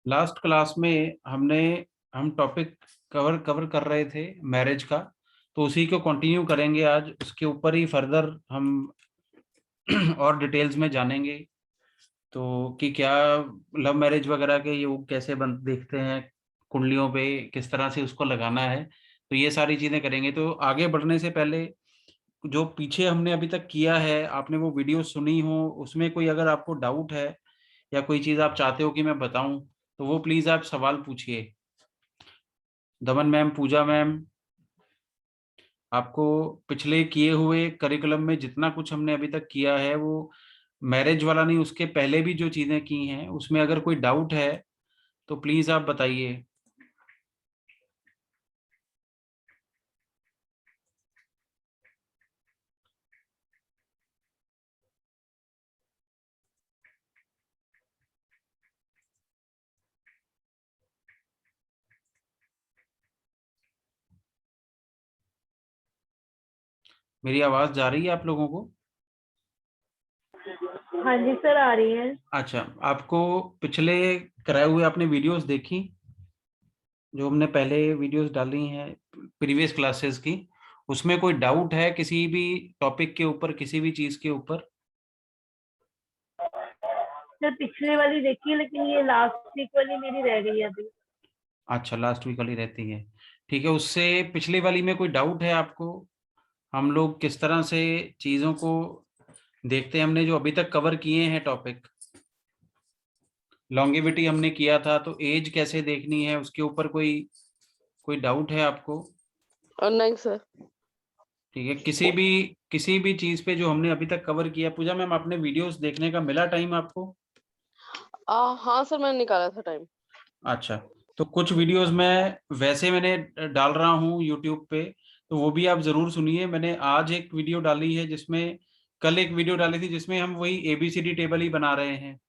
Last class में हम topic cover cover कर रहे थे मैरिज का। तो उसी को कंटिन्यू करेंगे आज, उसके ऊपर ही फर्दर हम और डिटेल्स में जानेंगे। तो कि क्या लव मैरिज वगैरह के योग कैसे बन देखते हैं, कुंडलियों पे किस तरह से उसको लगाना है। तो ये सारी चीजें करेंगे। तो आगे बढ़ने से पहले जो पीछे हमने अभी तक किया है, आपने वो वीडियो सुनी हो, उसमें कोई अगर आपको डाउट है या कोई चीज आप चाहते हो कि मैं बताऊं, तो वो प्लीज आप सवाल पूछिए। दमन मैम, पूजा मैम, आपको पिछले किए हुए करिकुलम में जितना कुछ हमने अभी तक किया है वो मैरिज वाला नहीं, उसके पहले भी जो चीजें की हैं उसमें अगर कोई डाउट है तो प्लीज आप बताइए। मेरी आवाज जा रही है आप लोगों को? हाँ जी सर, आ रही है। अच्छा, आपको पिछले कराए हुए आपने वीडियोस देखी, जो हमने पहले वीडियोस डाली हैं प्रीवियस क्लासेस की, उसमें कोई डाउट है किसी भी टॉपिक के ऊपर, किसी भी चीज के ऊपर? सर पिछले वाली देखी है, लेकिन ये लास्ट वीक वाली मेरी रह गई है अभी। अच्छा, लास्ट वीक वाली रहती है। ठीक है, उससे पिछले वाली में कोई डाउट है आपको? हम लोग किस तरह से चीजों को देखते हैं, हमने जो अभी तक कवर किए हैं टॉपिक, लॉन्गेविटी हमने किया था, तो एज कैसे देखनी है उसके ऊपर कोई कोई डाउट है आपको? और नहीं सर। ठीक है, किसी भी चीज पे जो हमने अभी तक कवर किया, पूजा मैम आपने वीडियोस देखने का मिला टाइम आपको? हाँ सर, मैंने निकाला था टाइम। अच्छा, तो कुछ वीडियोस मैं वैसे मैंने डाल रहा हूँ यूट्यूब पे, तो वो भी आप जरूर सुनिए। मैंने आज एक वीडियो डाली है जिसमें, कल एक वीडियो डाली थी जिसमें हम वही एबीसीडी टेबल ही बना रहे हैं,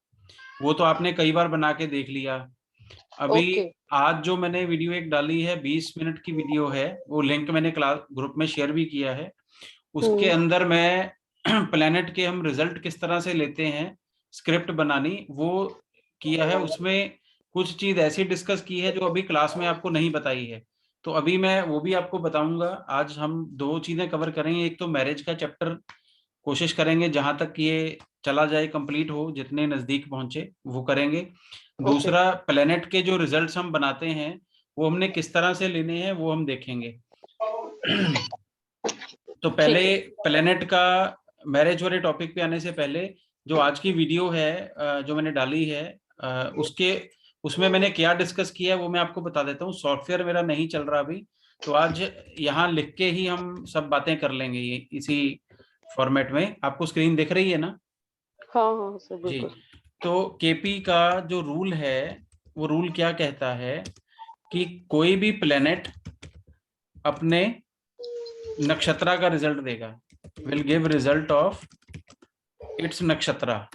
वो तो आपने कई बार बना के देख लिया। अभी ओके। आज जो मैंने वीडियो एक डाली है 20 मिनट की वीडियो है, वो लिंक मैंने क्लास ग्रुप में शेयर भी किया है। उसके अंदर मैं प्लेनेट के हम रिजल्ट किस तरह से लेते हैं, स्क्रिप्ट बनानी वो किया है। उसमें कुछ चीज ऐसी डिस्कस की है जो अभी क्लास में आपको नहीं बताई है, तो अभी मैं वो भी आपको बताऊंगा। आज हम दो चीजें कवर करेंगे, एक तो मैरिज का चैप्टर कोशिश करेंगे जहां तक ये चला जाए, कंप्लीट हो, जितने नजदीक पहुंचे वो करेंगे। ओके। दूसरा, प्लेनेट के जो रिजल्ट्स हम बनाते हैं वो हमने किस तरह से लेने हैं वो हम देखेंगे। तो पहले ठीक है। प्लेनेट का, मैरिज वाले टॉपिक पे आने से पहले, जो आज की वीडियो है जो मैंने डाली है, उसके उसमें मैंने क्या डिस्कस किया है वो मैं आपको बता देता हूँ। सॉफ्टवेयर मेरा नहीं चल रहा अभी, तो आज यहाँ लिख के ही हम सब बातें कर लेंगे, ये इसी फॉर्मेट में। आपको स्क्रीन दिख रही है ना? हाँ हाँ सर, जी। बिल्कुल। तो केपी का जो रूल है, वो रूल क्या कहता है कि कोई भी प्लेनेट अपने नक्षत्रा का रिजल्ट देगा, will give result of its nakshatra.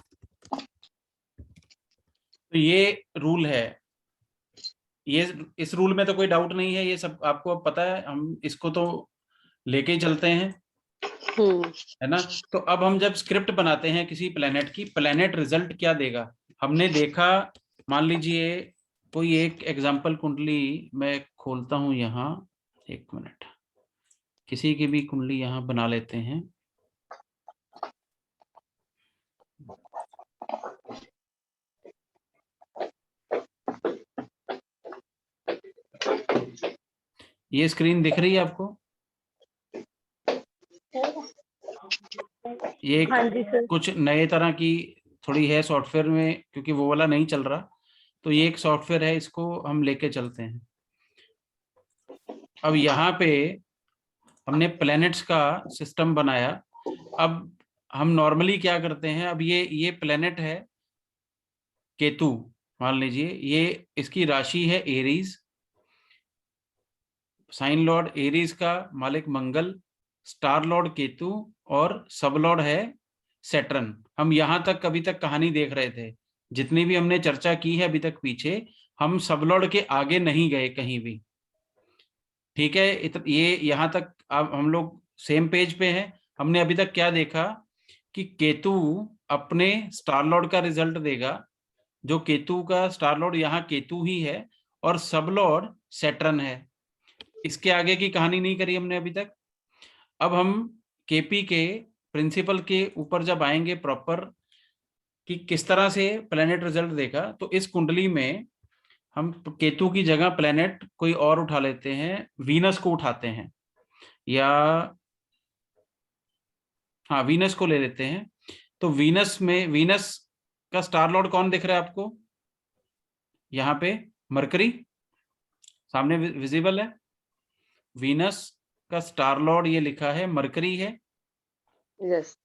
तो ये रूल है। ये इस रूल में तो कोई डाउट नहीं है, ये सब आपको अब पता है, हम इसको तो लेके ही चलते हैं, हम्म। है ना? तो अब हम जब स्क्रिप्ट बनाते हैं किसी प्लेनेट की, प्लेनेट रिजल्ट क्या देगा हमने देखा। मान लीजिए कोई एक एग्जांपल कुंडली मैं खोलता हूं यहाँ, एक मिनट, किसी की भी कुंडली यहाँ बना लेते हैं। ये स्क्रीन दिख रही है आपको? ये हाँ जी सर। कुछ नए तरह की थोड़ी है सॉफ्टवेयर में, क्योंकि वो वाला नहीं चल रहा, तो ये एक सॉफ्टवेयर है, इसको हम लेके चलते हैं। अब यहाँ पे हमने प्लैनेट्स का सिस्टम बनाया। अब हम नॉर्मली क्या करते हैं, अब ये प्लैनेट है केतु, मान लीजिए ये, इसकी राशि है एरीज, साइन लॉर्ड एरीज का मालिक मंगल, स्टार लॉर्ड केतु, और सब लॉर्ड है सैटर्न। हम यहां तक अभी तक कहानी देख रहे थे, जितनी भी हमने चर्चा की है अभी तक पीछे, हम सब लॉर्ड के आगे नहीं गए कहीं भी। ठीक है, ये यहां तक अब हम लोग सेम पेज पे हैं। हमने अभी तक क्या देखा कि केतु अपने स्टार लॉर्ड का रिजल्ट देगा, जो केतु का स्टार लॉर्ड यहाँ केतु ही है और सब लॉर्ड सैटर्न है। इसके आगे की कहानी नहीं करी हमने अभी तक। अब हम केपी के प्रिंसिपल के ऊपर जब आएंगे प्रॉपर कि किस तरह से प्लेनेट रिजल्ट देगा, तो इस कुंडली में हम केतु की जगह प्लेनेट कोई और उठा लेते हैं, वीनस को उठाते हैं, या हाँ वीनस को ले लेते हैं। तो वीनस में, वीनस का स्टार लॉर्ड कौन दिख रहा है आपको? यहाँ पे मरकरी सामने विजिबल है। वीनस का स्टार लॉर्ड ये लिखा है मरकरी है। यस।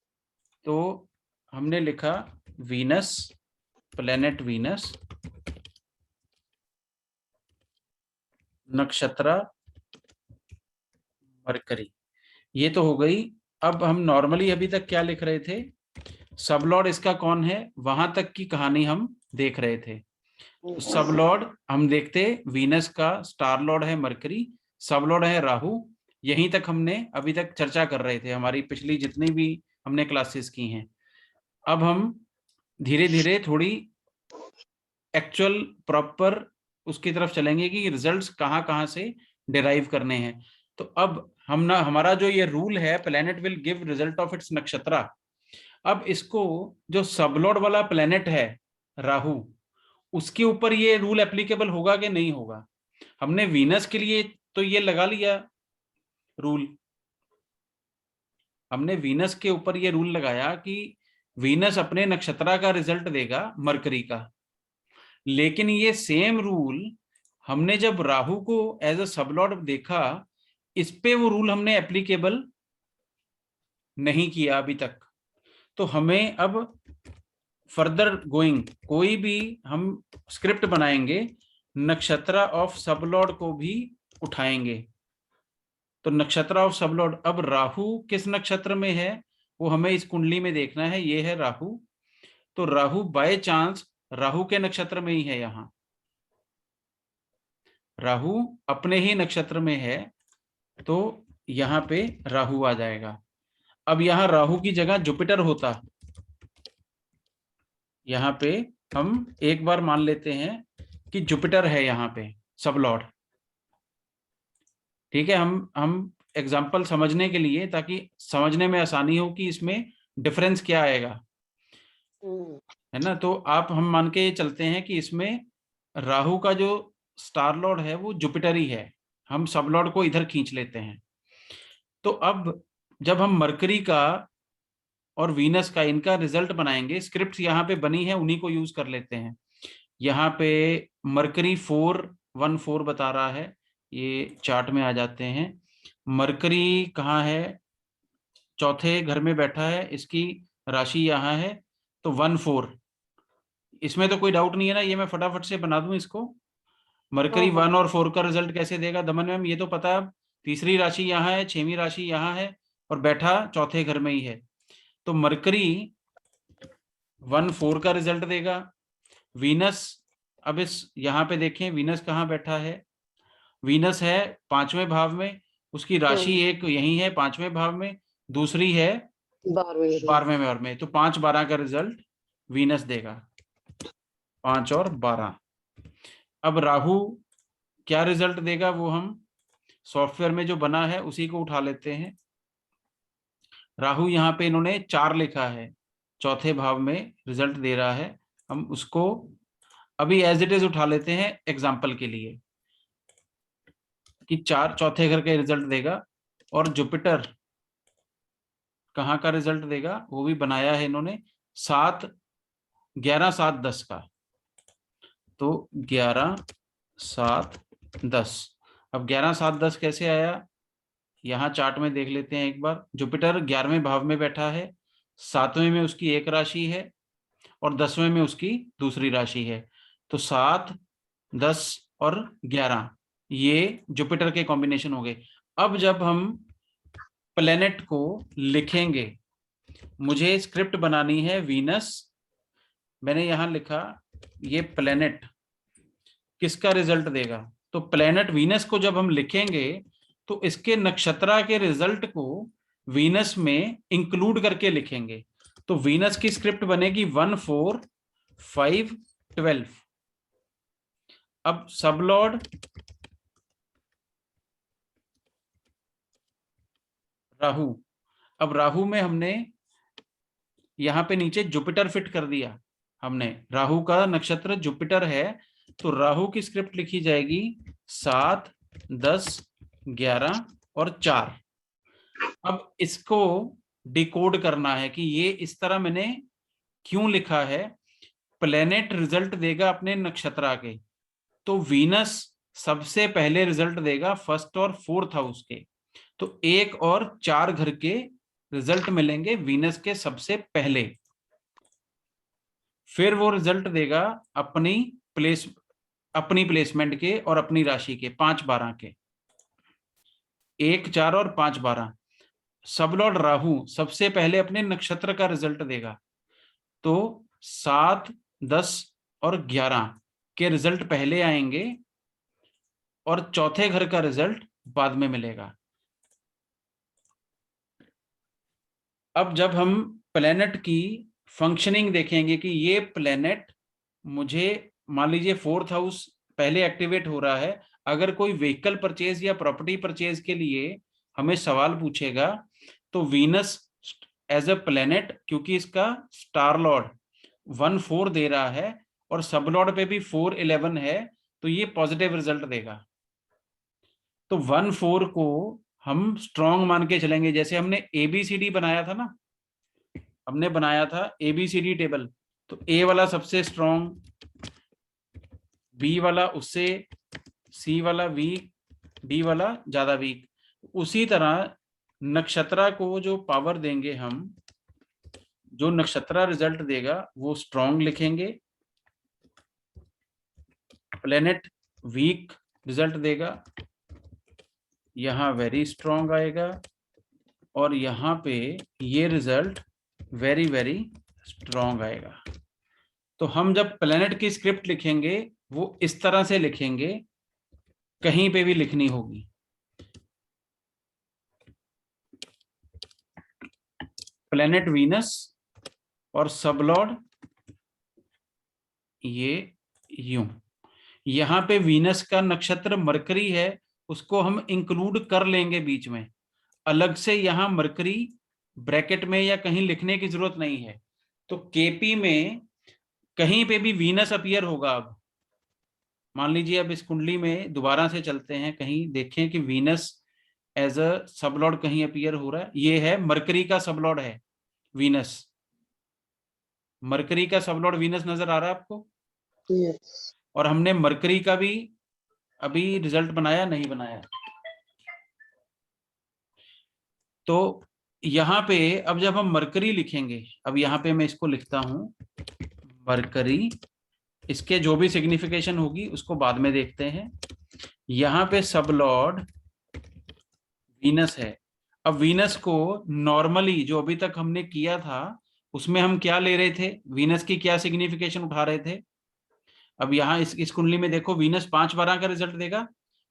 तो हमने लिखा वीनस, प्लेनेट वीनस, नक्षत्र मरकरी, ये तो हो गई। अब हम नॉर्मली अभी तक क्या लिख रहे थे, सब लॉर्ड इसका कौन है, वहां तक की कहानी हम देख रहे थे। सब लॉर्ड हम देखते, वीनस का स्टार लॉर्ड है मरकरी, सब लॉर्ड है राहु। यहीं तक हमने अभी तक चर्चा कर रहे थे, हमारी पिछली जितनी भी हमने क्लासेस की हैं। अब हम धीरे धीरे थोड़ी एक्चुअल प्रॉपर उसकी तरफ चलेंगे कि रिजल्ट्स कहाँ कहाँ से डिराइव करने हैं। तो अब हम ना, हमारा जो ये रूल है planet will give result of it's नक्षत्र, अब इसको जो सबलॉर्ड वाला प्लेनेट है राहु, उसके ऊपर ये रूल एप्लीकेबल होगा कि नहीं होगा। हमने वीनस के लिए तो ये लगा लिया रूल, हमने वीनस के ऊपर ये रूल लगाया कि वीनस अपने नक्षत्र का रिजल्ट देगा मरकरी का। लेकिन ये सेम रूल हमने जब राहु को एज अ सबलॉर्ड देखा, इस पे वो रूल हमने एप्लीकेबल नहीं किया अभी तक। तो हमें अब फर्दर गोइंग कोई भी हम स्क्रिप्ट बनाएंगे, नक्षत्र ऑफ सबलॉर्ड को भी उठाएंगे। तो नक्षत्र ऑफ सबलॉर्ड, अब राहु किस नक्षत्र में है वो हमें इस कुंडली में देखना है। ये है राहु, तो राहु बाय चांस राहु के नक्षत्र में ही है। यहाँ राहु अपने ही नक्षत्र में है, तो यहाँ पे राहु आ जाएगा। अब यहाँ राहु की जगह जुपिटर होता, यहाँ पे हम एक बार मान लेते हैं कि जुपिटर है यहाँ पे सब लॉर्ड। ठीक है, हम एग्जाम्पल समझने के लिए, ताकि समझने में आसानी हो कि इसमें डिफरेंस क्या आएगा, है ना। तो आप हम मान के चलते हैं कि इसमें राहु का जो स्टार लॉर्ड है वो जुपिटर ही है, हम सब लॉर्ड को इधर खींच लेते हैं। तो अब जब हम मरकरी का और वीनस का इनका रिजल्ट बनाएंगे, स्क्रिप्ट यहाँ पे बनी है उन्हीं को यूज कर लेते हैं। यहाँ पे मरकरी 414 बता रहा है, ये चार्ट में आ जाते हैं। मरकरी कहाँ है, चौथे घर में बैठा है, इसकी राशि यहाँ है, तो 14, इसमें तो कोई डाउट नहीं है ना, ये मैं फटाफट से बना दूं इसको। मरकरी 1 और 4 का रिजल्ट कैसे देगा दमन मैम, ये तो पता है। तीसरी राशि यहाँ है, 6वीं राशि यहाँ है, और बैठा चौथे घर में ही है। तो मरकरी 1-4 का रिजल्ट देगा। वीनस, अब इस यहाँ पे देखें वीनस कहाँ बैठा है, वीनस है 5वें भाव में, उसकी राशि एक यही है 5वें भाव में, दूसरी है 12वें भाव में, तो 5-12 का रिजल्ट वीनस देगा, 5 और 12। अब राहु क्या रिजल्ट देगा वो हम सॉफ्टवेयर में जो बना है उसी को उठा लेते हैं। राहु यहाँ पे इन्होंने 4 लिखा है, चौथे भाव में रिजल्ट दे रहा है। हम उसको अभी एज इट इज उठा लेते हैं एग्जाम्पल के लिए कि 4 चौथे घर का रिजल्ट देगा। और जुपिटर कहाँ का रिजल्ट देगा वो भी बनाया है इन्होंने, 7, 11, 7, 10 का। तो 11, 7, 10। अब 11, 7, 10 कैसे आया, यहाँ चार्ट में देख लेते हैं एक बार। जुपिटर 11वें भाव में बैठा है, 7वें में उसकी एक राशि है और 10वें में उसकी दूसरी राशि है। तो 7, 10 और 11 ये जुपिटर के कॉम्बिनेशन हो गए। अब जब हम प्लेनेट को लिखेंगे, मुझे स्क्रिप्ट बनानी है वीनस, मैंने यहां लिखा ये प्लेनेट किसका रिजल्ट देगा। तो प्लेनेट वीनस को जब हम लिखेंगे तो इसके नक्षत्र के रिजल्ट को वीनस में इंक्लूड करके लिखेंगे। तो वीनस की स्क्रिप्ट बनेगी 1, 4, 5, 12। अब सबलॉर्ड राहु, अब राहु में हमने यहाँ पे नीचे जुपिटर फिट कर दिया। हमने राहु का नक्षत्र जुपिटर है, तो राहु की स्क्रिप्ट लिखी जाएगी 7, 10, 11 और 4। अब इसको डिकोड करना है कि ये इस तरह मैंने क्यों लिखा है। प्लेनेट रिजल्ट देगा अपने नक्षत्र के, तो वीनस सबसे पहले रिजल्ट देगा फर्स्ट और फोर्थ हाउस के, तो 1 और 4 घर के रिजल्ट मिलेंगे वीनस के सबसे पहले। फिर वो रिजल्ट देगा अपनी प्लेसमेंट के और अपनी राशि के 5, 12 के, 1, 4 और 5, 12। सबलॉर्ड राहु सबसे पहले अपने नक्षत्र का रिजल्ट देगा, तो 7, 10 और 11 के रिजल्ट पहले आएंगे और चौथे घर का रिजल्ट बाद में मिलेगा। अब जब हम प्लेनेट की फंक्शनिंग देखेंगे कि ये प्लेनेट मुझे मान लीजिए 4th हाउस पहले एक्टिवेट हो रहा है, अगर कोई व्हीकल परचेज या प्रॉपर्टी परचेज के लिए हमें सवाल पूछेगा, तो वीनस एज अ प्लेनेट, क्योंकि इसका स्टार लॉर्ड 1, 4 दे रहा है और सब लॉर्ड पे भी 4, 11 है, तो ये पॉजिटिव रिजल्ट देगा। तो 1, 4 को हम स्ट्रॉन्ग मान के चलेंगे। जैसे हमने ABCD बनाया था ना, हमने बनाया था ABCD टेबल, तो A वाला सबसे स्ट्रॉन्ग, B वाला उससे, C वाला वीक, D वाला ज्यादा वीक। उसी तरह नक्षत्र को जो पावर देंगे हम, जो नक्षत्र रिजल्ट देगा वो स्ट्रॉन्ग लिखेंगे, प्लेनेट वीक रिजल्ट देगा, यहाँ वेरी स्ट्रॉन्ग आएगा, और यहाँ पे ये रिजल्ट वेरी वेरी स्ट्रॉन्ग आएगा। तो हम जब प्लेनेट की स्क्रिप्ट लिखेंगे वो इस तरह से लिखेंगे, कहीं पे भी लिखनी होगी। प्लेनेट वीनस और सबलॉर्ड ये यूं। यहाँ पे वीनस का नक्षत्र मरकरी है, उसको हम इंक्लूड कर लेंगे बीच में, अलग से यहाँ मरकरी ब्रैकेट में या कहीं लिखने की जरूरत नहीं है। तो केपी में कहीं पे भी वीनस अपीयर होगा। अब मान लीजिए, अब इस कुंडली में दोबारा से चलते हैं, कहीं देखें कि वीनस एज अ सबलॉर्ड कहीं अपीयर हो रहा है। ये है मरकरी का सबलॉर्ड है वीनस, मरकरी का सबलॉर्ड वीनस नजर आ रहा है आपको? Yes. और हमने मरकरी का भी अभी रिजल्ट बनाया नहीं बनाया? तो यहाँ पे अब जब हम मरकरी लिखेंगे, अब यहाँ पे मैं इसको लिखता हूं मरकरी, इसके जो भी सिग्निफिकेशन होगी उसको बाद में देखते हैं। यहाँ पे सबलॉर्ड वीनस है। अब वीनस को नॉर्मली जो अभी तक हमने किया था उसमें हम क्या ले रहे थे, वीनस की क्या सिग्निफिकेशन उठा रहे थे। अब यहाँ इस कुंडली में देखो, वीनस 5, 12 का रिजल्ट देगा।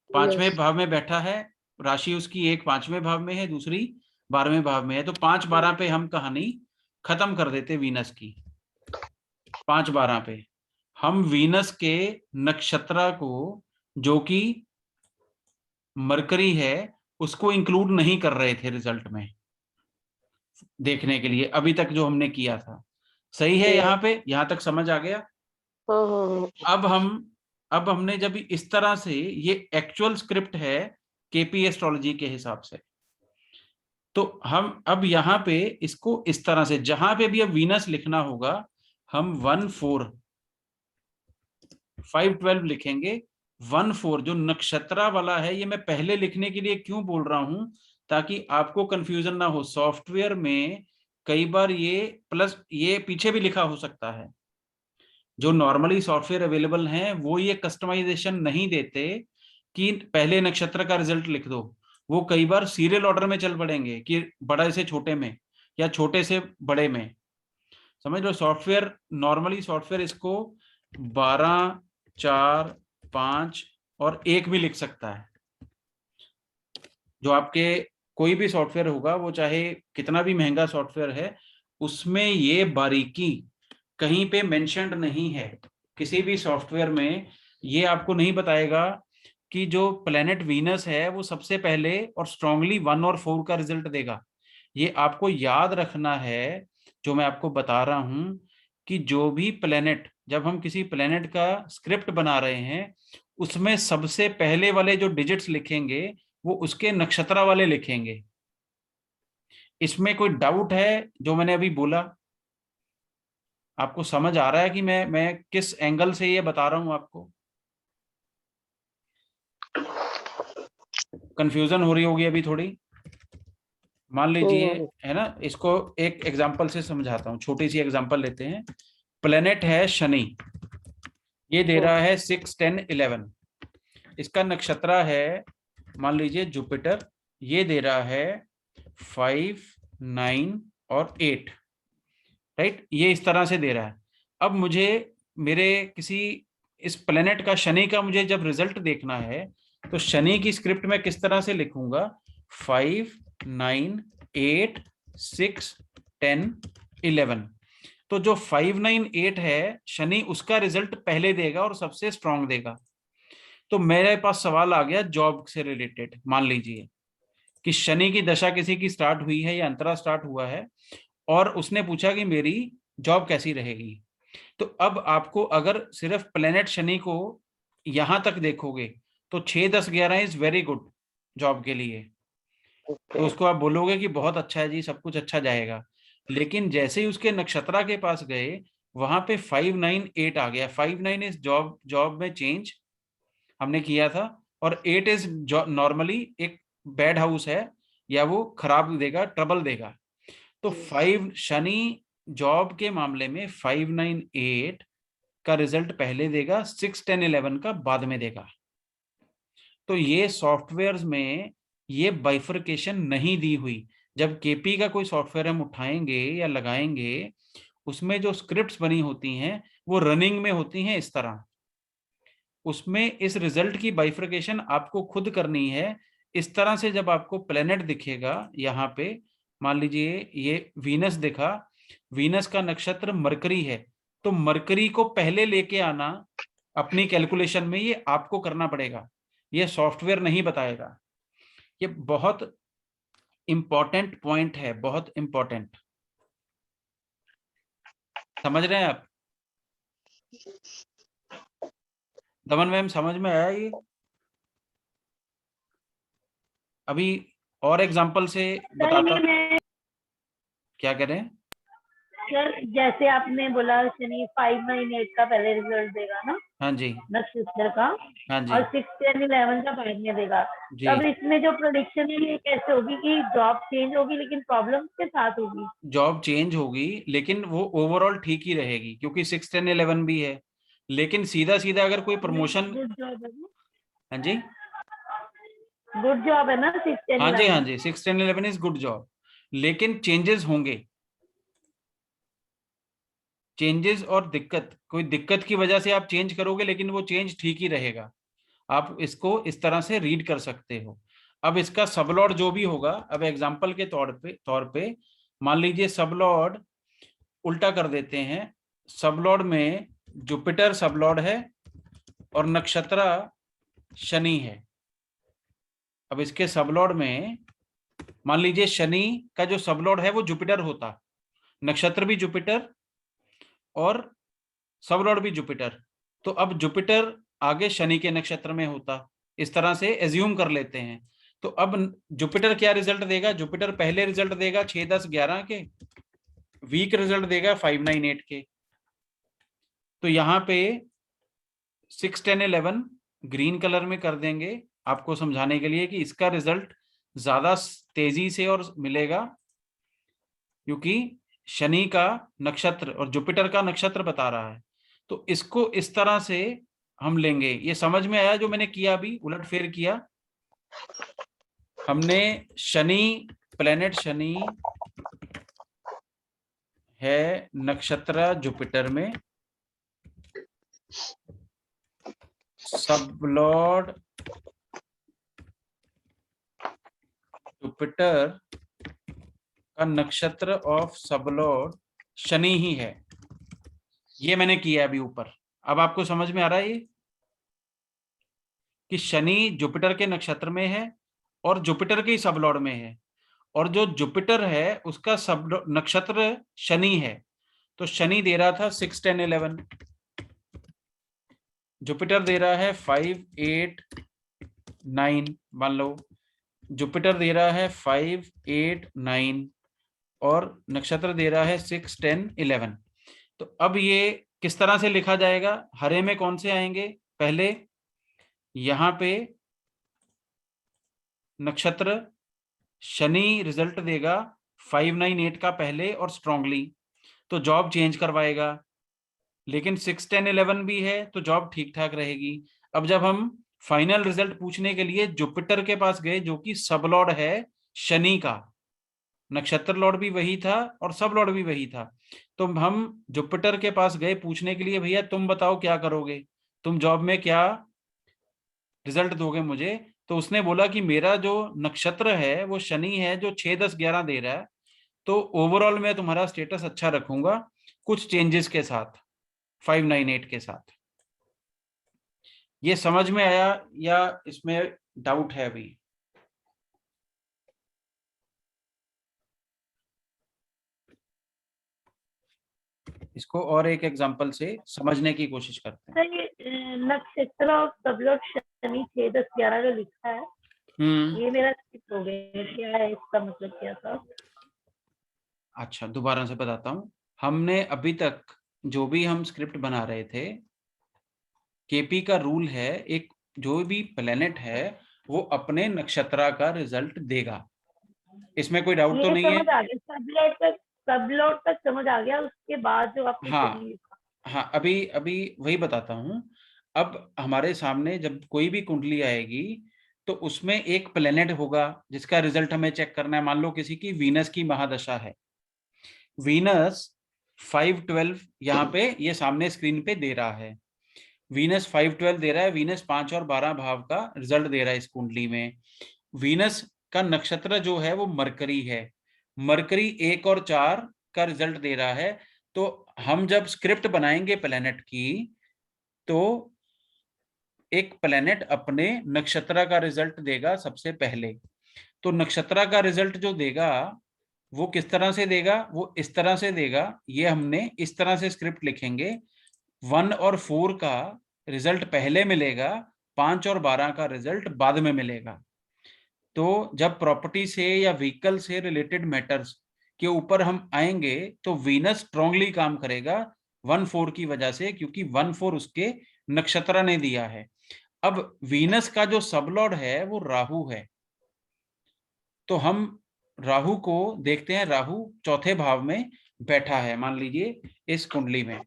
5वें Yes. भाव में बैठा है, राशि उसकी एक 5वें भाव में है, दूसरी 12वें भाव में है, तो 5, 12 पे हम कहानी खत्म कर देते वीनस की। 5, 12 पे हम वीनस के नक्षत्र को, जो कि मरकरी है, उसको इंक्लूड नहीं कर रहे थे रिजल्ट में देखने के लिए, अभी तक जो हमने किया था। सही है? यहाँ पे यहाँ तक समझ आ गया? अब हमने जब इस तरह से, ये एक्चुअल स्क्रिप्ट है केपी एस्ट्रोलॉजी के हिसाब से, तो हम अब यहाँ पे इसको इस तरह से, जहां पे भी अब वीनस लिखना होगा हम 1, 4, 5, 12 लिखेंगे। 1, 4 जो नक्षत्र वाला है, ये मैं पहले लिखने के लिए क्यों बोल रहा हूं, ताकि आपको कंफ्यूजन ना हो। सॉफ्टवेयर में कई बार ये प्लस ये पीछे भी लिखा हो सकता है। जो नॉर्मली सॉफ्टवेयर अवेलेबल हैं वो ये कस्टमाइजेशन नहीं देते कि पहले नक्षत्र का रिजल्ट लिख दो। वो कई बार सीरियल ऑर्डर में चल पड़ेंगे कि बड़े से छोटे में या छोटे से बड़े में। समझ लो, सॉफ्टवेयर नॉर्मली सॉफ्टवेयर इसको 12, 4, 5 और 1 भी लिख सकता है। जो आपके कोई भी सॉफ्टवेयर होगा, वो चाहे कितना भी महंगा सॉफ्टवेयर है, उसमें ये बारीकी कहीं पे मेंशन्ड नहीं है किसी भी सॉफ्टवेयर में ये आपको नहीं बताएगा कि जो प्लेनेट वीनस है वो सबसे पहले और स्ट्रांगली 1 और 4 का रिजल्ट देगा। ये आपको याद रखना है, जो मैं आपको बता रहा हूं, कि जो भी प्लेनेट, जब हम किसी प्लेनेट का स्क्रिप्ट बना रहे हैं, उसमें सबसे पहले वाले जो डिजिट्स लिखेंगे वो उसके नक्षत्र वाले लिखेंगे। इसमें कोई डाउट है जो मैंने अभी बोला? आपको समझ आ रहा है कि मैं किस एंगल से ये बता रहा हूं आपको? कंफ्यूजन हो रही होगी अभी थोड़ी। मान लीजिए, है ना, इसको एक एग्जांपल से समझाता हूँ। छोटी सी एग्जांपल लेते हैं। प्लेनेट है शनि, ये दे रहा है 6, 10, 11। इसका नक्षत्र है मान लीजिए जुपिटर, ये दे रहा है 5, 9 और 8। राइट, ये इस तरह से दे रहा है। अब मुझे मेरे किसी इस प्लेनेट का, शनि का, मुझे जब रिजल्ट देखना है तो शनि की स्क्रिप्ट में किस तरह से लिखूंगा? 5, 9, 8, 6, 10, 11। तो जो 5, 9, 8 है, शनि उसका रिजल्ट पहले देगा और सबसे स्ट्रांग देगा। तो मेरे पास सवाल आ गया जॉब से रिलेटेड। मान लीजिए कि शनि की दशा किसी की स्टार्ट हुई है या अंतरा स्टार्ट हुआ है, और उसने पूछा कि मेरी जॉब कैसी रहेगी। तो अब आपको अगर सिर्फ प्लेनेट शनि को यहां तक देखोगे तो 6, 10, 11 इज वेरी गुड जॉब के लिए। तो उसको आप बोलोगे कि बहुत अच्छा है जी, सब कुछ अच्छा जाएगा। लेकिन जैसे ही उसके नक्षत्रा के पास गए, वहां पे 5, 9, 8 आ गया। 5, 9 इज जॉब में चेंज हमने किया था, और 8 इज नॉर्मली एक बैड हाउस है, या वो खराब देगा, ट्रबल देगा। तो 5 शनि जॉब के मामले में 5, 9, 8 का रिजल्ट पहले देगा, 6, 10, 11 का बाद में देगा। तो ये सॉफ्टवेयर्स में ये बाइफरकेशन नहीं दी हुई। जब केपी का कोई सॉफ्टवेयर हम उठाएंगे या लगाएंगे, उसमें जो स्क्रिप्ट्स बनी होती हैं वो रनिंग में होती हैं इस तरह। उसमें इस रिजल्ट की बाइफरकेशन आपको खुद करनी है। इस तरह से जब आपको प्लेनेट दिखेगा, यहाँ पे मान लीजिए ये वीनस दिखा, वीनस का नक्षत्र मरकरी है, तो मरकरी को पहले लेके आना अपनी कैलकुलेशन में, ये आपको करना पड़ेगा, ये सॉफ्टवेयर नहीं बताएगा। ये बहुत इंपॉर्टेंट पॉइंट है, बहुत इंपॉर्टेंट। समझ रहे हैं आप? दमन मैम, समझ में आया ये? अभी और एग्जांपल से बताता। मैं क्या कह रहे हैं? सर, जैसे आपने बोला शनि 5, 9, 8 का पहले रिजल्ट देगा ना, हाँ जी, नक्षत्र का, हाँ जी, और 6, 10, 11 का बाद में देगा। जी। तब इसमें जो प्रोडिक्शन है ये कैसे होगी कि जॉब चेंज होगी लेकिन प्रॉब्लम के साथ होगी? जॉब चेंज होगी लेकिन वो ओवरऑल ठीक ही रहेगी, क्योंकि 6, 10, 11 भी है। लेकिन सीधा सीधा अगर कोई प्रमोशन। गुड जॉब है ना, हाँ जी, गुड जॉब है ना 6, 10, हाँ जी, हाँ 11? जी, 6, 10, 11 इज गुड जॉब। लेकिन चेंजेस होंगे, चेंजेस और दिक्कत, कोई दिक्कत की वजह से आप चेंज करोगे लेकिन वो चेंज ठीक ही रहेगा। आप इसको इस तरह से रीड कर सकते हो। अब इसका सबलॉर्ड जो भी होगा, अब एग्जांपल के तौर पे मान लीजिए सबलॉर्ड उल्टा कर देते हैं। सबलॉर्ड में जुपिटर सबलॉर्ड है और नक्षत्र शनि है। अब इसके सबलॉर्ड में मान लीजिए शनि का जो सबलॉर्ड है वो जुपिटर होता, नक्षत्र भी जुपिटर और सबलॉर्ड भी जुपिटर, तो अब जुपिटर आगे शनि के नक्षत्र में होता। इस तरह से एज्यूम कर लेते हैं। तो अब जुपिटर क्या रिजल्ट देगा? जुपिटर पहले रिजल्ट देगा 6, 10, 11 के, वीक रिजल्ट देगा 5, 9, 8 के। तो यहाँ पे 6, 10, 11 ग्रीन कलर में कर देंगे आपको समझाने के लिए कि इसका रिजल्ट ज्यादा तेजी से और मिलेगा, क्योंकि शनि का नक्षत्र और जुपिटर का नक्षत्र बता रहा है। तो इसको इस तरह से हम लेंगे। ये समझ में आया जो मैंने किया? अभी उलटफेर किया हमने। शनि, प्लेनेट शनि है नक्षत्र जुपिटर में, सबलॉर्ड जुपिटर का नक्षत्र ऑफ सबलॉर्ड शनि ही है। ये मैंने किया अभी ऊपर। अब आपको समझ में आ रहा है ये कि शनि जुपिटर के नक्षत्र में है और जुपिटर के ही सब लॉर्ड में है, और जो जुपिटर है उसका सब नक्षत्र शनि है। तो शनि दे रहा था 6, 10, 11, जुपिटर दे रहा है 5, 8, 9, मान लो जुपिटर दे रहा है 5, 8, 9 और नक्षत्र दे रहा है 6, 10, 11। तो अब ये किस तरह से लिखा जाएगा? हरे में कौन से आएंगे? पहले यहां पे नक्षत्र शनि रिजल्ट देगा 5, 9, 8 का पहले और स्ट्रांगली, तो जॉब चेंज करवाएगा। लेकिन 6, 10, 11 भी है तो जॉब ठीक ठाक रहेगी। अब जब हम फाइनल रिजल्ट पूछने के लिए जुपिटर के पास गए, जो कि सब लॉर्ड है शनि का, नक्षत्र लॉर्ड भी वही था और सब लॉर्ड भी वही था, तो हम जुपिटर के पास गए पूछने के लिए, भैया तुम बताओ क्या करोगे, तुम जॉब में क्या रिजल्ट दोगे मुझे? तो उसने बोला कि मेरा जो नक्षत्र है वो शनि है, जो 6, 10, 11 दे रहा है, तो ओवरऑल मैं तुम्हारा स्टेटस अच्छा रखूंगा कुछ चेंजेस के साथ, 5, 9, 8 के साथ। ये समझ में आया या इसमें डाउट है अभी? इसको और एक एग्जांपल से समझने की कोशिश करते हैं। सर ये नक्षत्र और सबलोट शनि 6, 10, 11 जो लिखा है, ये मेरा स्किप हो गया, क्या है इसका मतलब क्या था? अच्छा, दोबारा से बताता हूँ। हमने अभी तक जो भी हम स्क्रिप्ट बना रहे थे, केपी का रूल है, एक जो भी प्लेनेट है वो अपने नक्षत्र का रिजल्ट देगा, इसमें कोई डाउट तो ये नहीं है? समझ आ गया, सबलोट तक समझ आ गया, उसके बाद जो आपने शनि हाँ लिखा। हाँ, अभी अभी वही बताता हूँ। अब हमारे सामने जब कोई भी कुंडली आएगी तो उसमें एक प्लेनेट होगा जिसका रिजल्ट हमें चेक करना है। मान लो किसी की वीनस की महादशा है, वीनस 5, 12 यहाँ पे ये सामने स्क्रीन पे दे रहा है, वीनस 5, 12 दे रहा है, वीनस 5 और 12 भाव का रिजल्ट दे रहा है इस कुंडली में। वीनस का नक्षत्र जो है वो मरकरी है, मरकरी 1 और 4 का रिजल्ट दे रहा है। तो हम जब स्क्रिप्ट बनाएंगे प्लेनेट की, तो एक प्लेनेट अपने नक्षत्र का रिजल्ट देगा सबसे पहले। तो नक्षत्र का रिजल्ट जो देगा वो किस तरह से देगा? वो इस तरह से देगा, ये हमने इस तरह से स्क्रिप्ट लिखेंगे, 1 और 4 का रिजल्ट पहले मिलेगा, 5 और 12 का रिजल्ट बाद में मिलेगा। तो जब प्रॉपर्टी से या व्हीकल से रिलेटेड मैटर्स के ऊपर हम आएंगे तो वीनस स्ट्रांगली काम करेगा 1, 4 की वजह से, क्योंकि 1, 4 उसके नक्षत्र ने दिया है। अब वीनस का जो सबलॉर्ड है वो राहु है, तो हम राहु को देखते हैं, राहु चौथे भाव में बैठा है मान लीजिए इस कुंडली में,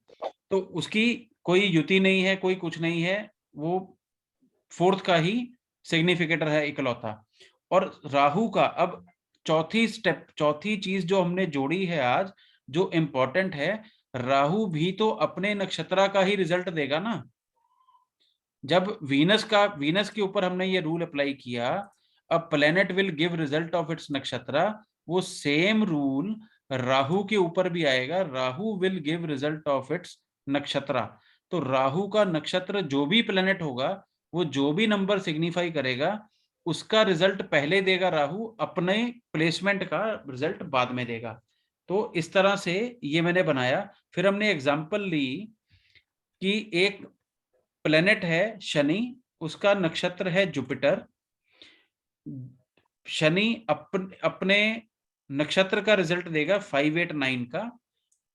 तो उसकी कोई युति नहीं है, कोई कुछ नहीं है, वो 4th का ही सिग्निफिकेटर है इकलौता। और राहु का अब चौथी चीज जो हमने जोड़ी है आज, जो इंपॉर्टेंट है, राहु भी तो अपने नक्षत्र का ही रिजल्ट देगा ना। जब वीनस के ऊपर हमने ये रूल अप्लाई किया, अ planet will give result of it's नक्षत्र, वो सेम रूल राहु के ऊपर भी आएगा, Rahu will give result of it's नक्षत्र। तो राहु का नक्षत्र जो भी प्लेनेट होगा, वो जो भी नंबर सिग्निफाई करेगा, उसका रिजल्ट पहले देगा राहु, अपने प्लेसमेंट का रिजल्ट बाद में देगा। तो इस तरह से ये मैंने बनाया। फिर हमने एग्जांपल ली कि एक प्लेनेट है शनि, उसका नक्षत्र है जुपिटर, शनि अपने नक्षत्र का रिजल्ट देगा 5, 8, 9 का,